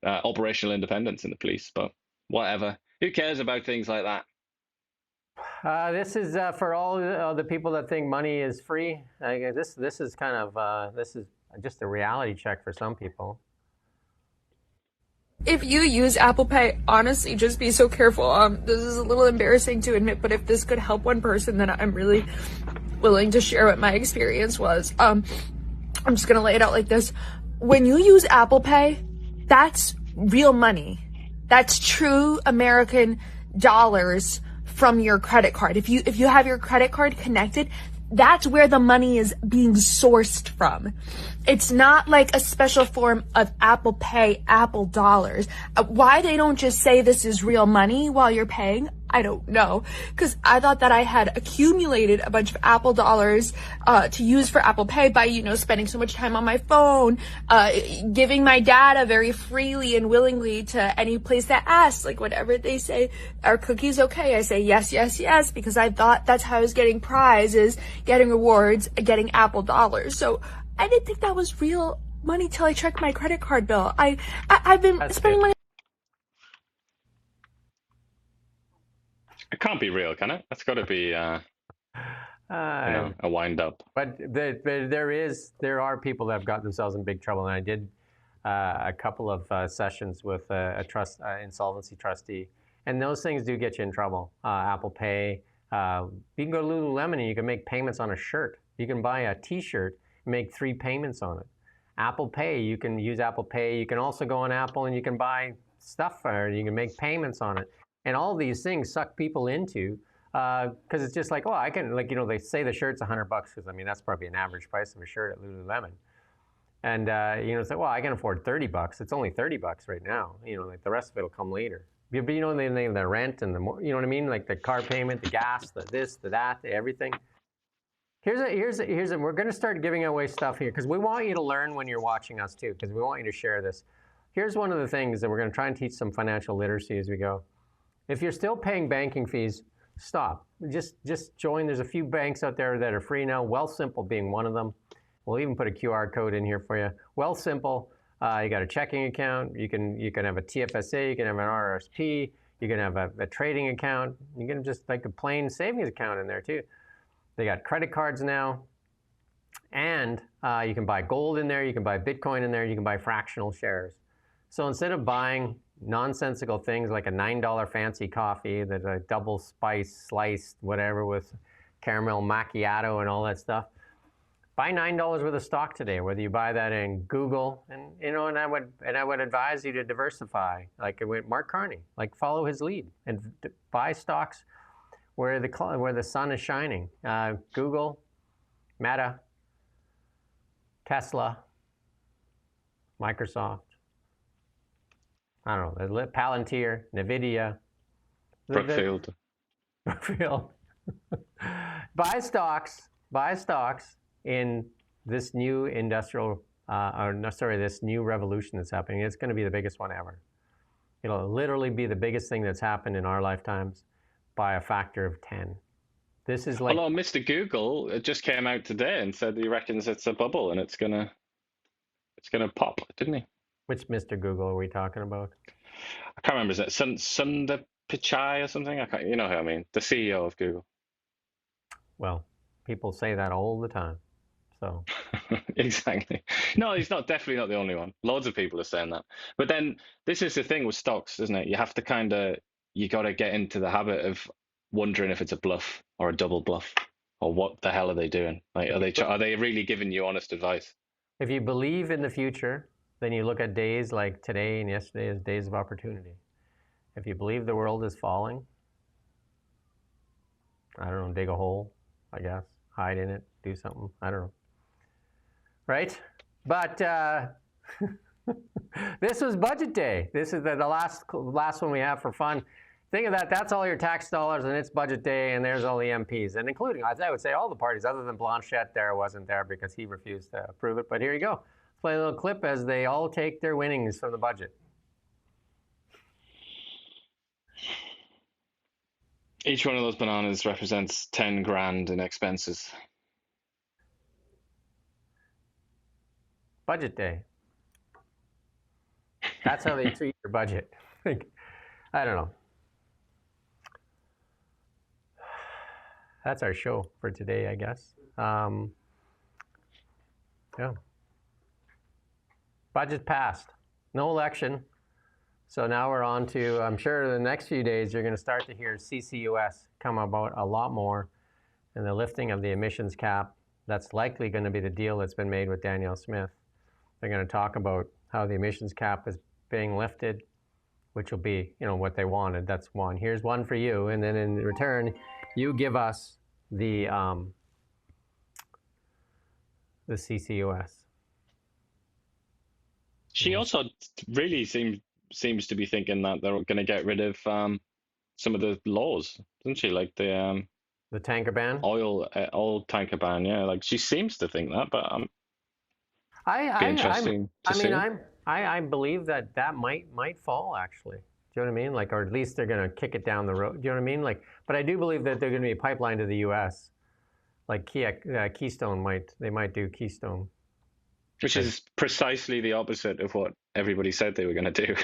operational independence in the police. But whatever. Who cares about things like that? This is for all the people that think money is free. This is kind of this is just a reality check for some people. If you use Apple Pay, honestly, just be so careful. This is a little embarrassing to admit, but if this could help one person, then I'm really willing to share what my experience was. I'm just gonna lay it out like this. When you use Apple Pay, that's real money. That's true American dollars from your credit card. If you have your credit card connected, that's where the money is being sourced from. It's not like a special form of Apple Pay, Apple dollars. Why they don't just say this is real money while you're paying, I don't know. Because I thought that I had accumulated a bunch of Apple dollars to use for Apple Pay by, spending so much time on my phone, giving my data very freely and willingly to any place that asks, like whatever they say, are cookies okay? I say yes, yes, yes, because I thought that's how I was getting prizes, getting rewards, getting Apple dollars. So I didn't think that was real money till I checked my credit card bill. I've been spending money. It can't be real, can it? That's got to be a wind up. But there are people that have got themselves in big trouble, and I did a couple of sessions with a insolvency trustee, and those things do get you in trouble. Apple Pay, you can go to Lululemon and you can make payments on a shirt. You can buy a T-shirt, make 3 payments on it. Apple Pay, you can use Apple Pay. You can also go on Apple and you can buy stuff, or you can make payments on it. And all these things suck people into, because it's just like, oh, I can, they say the shirt's $100, because that's probably an average price of a shirt at Lululemon. And, it's like, well, I can afford $30. It's only $30 right now. The rest of it will come later. But the rent and like the car payment, the gas, the this, the that, the everything. We're going to start giving away stuff here, because we want you to learn when you're watching us too, because we want you to share this. Here's one of the things that we're going to try and teach some financial literacy as we go. If you're still paying banking fees, stop. Just join. There's a few banks out there that are free now. Wealthsimple being one of them. We'll even put a QR code in here for you. Wealthsimple, you got a checking account. You can have a TFSA. You can have an RRSP. You can have a trading account. You can just like a plain savings account in there too. They got credit cards now, and you can buy gold in there. You can buy Bitcoin in there. You can buy fractional shares. So instead of buying nonsensical things like a $9 fancy coffee that's a double spice sliced whatever with caramel macchiato and all that stuff, Buy $9 worth of stock today, whether you buy that in Google, and I would advise you to diversify, like with Mark Carney, like follow his lead and buy stocks where the sun is shining. Google, Meta, Tesla, Microsoft. I don't know, Palantir, Nvidia, Brookfield. Brookfield. Buy stocks in this new this new revolution that's happening. It's going to be the biggest one ever. It'll literally be the biggest thing that's happened in our lifetimes by a factor of 10. This is like... Although Mr. Google just came out today and said he reckons it's a bubble and it's gonna pop, didn't he? Which Mr. Google are we talking about? I can't remember. Is it Sundar Pichai or something? I can't. You know who I mean? The CEO of Google. Well, people say that all the time. So exactly. No, he's definitely not the only one. Loads of people are saying that. But then this is the thing with stocks, isn't it? You have to you got to get into the habit of wondering if it's a bluff or a double bluff, or what the hell are they doing? Like, are they really giving you honest advice? If you believe in the future, then you look at days like today and yesterday as days of opportunity. If you believe the world is falling, I don't know, dig a hole, I guess, hide in it, do something, I don't know. Right? But this was budget day. This is the last one we have for fun. Think of that. That's all your tax dollars, and it's budget day, and there's all the MPs, and including, I would say, all the parties, other than Blanchette there wasn't there because he refused to approve it. But here you go. Let's play a little clip as they all take their winnings from the budget. Each one of those bananas represents 10 grand in expenses. Budget day. That's how they treat your budget. I don't know. That's our show for today, I guess. Yeah. Budget passed. No election. So now we're on to, I'm sure the next few days you're going to start to hear CCUS come about a lot more, and the lifting of the emissions cap. That's likely going to be the deal that's been made with Danielle Smith. They're going to talk about how the emissions cap is being lifted, which will be, what they wanted. That's one. Here's one for you, and then in return, you give us the CCUS. She also really seems to be thinking that they're going to get rid of some of the laws, doesn't she? Like the tanker ban, oil tanker ban. Yeah, like she seems to think that, but I believe that might fall actually. Do you know what I mean? Like, or at least they're going to kick it down the road. Do you know what I mean? Like, but I do believe that they're going to be a pipeline to the U.S. Like Keystone might do Keystone. Which is precisely the opposite of what everybody said they were going to do.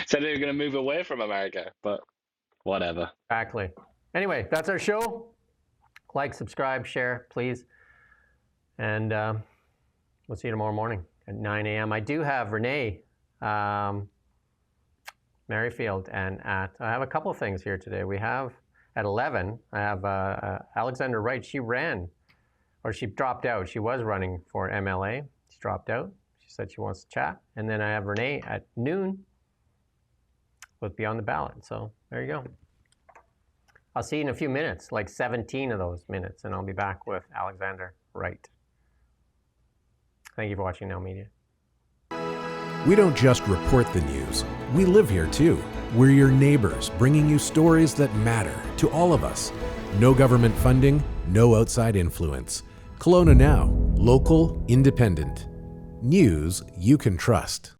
Said they were going to move away from America, but whatever. Exactly. Anyway, that's our show. Like, subscribe, share, please. And we'll see you tomorrow morning at 9 a.m. I do have Renee Merrifield, and I have a couple of things here today. We have at 11, I have Alexander Wright. She dropped out. She was running for MLA. She dropped out. She said she wants to chat. And then I have Renee at noon with Beyond the Ballot. So there you go. I'll see you in a few minutes, like 17 of those minutes, and I'll be back with Alexander Wright. Thank you for watching Now Media. We don't just report the news. We live here too. We're your neighbors, bringing you stories that matter to all of us. No government funding, no outside influence. Kelowna Now, local, independent. News you can trust.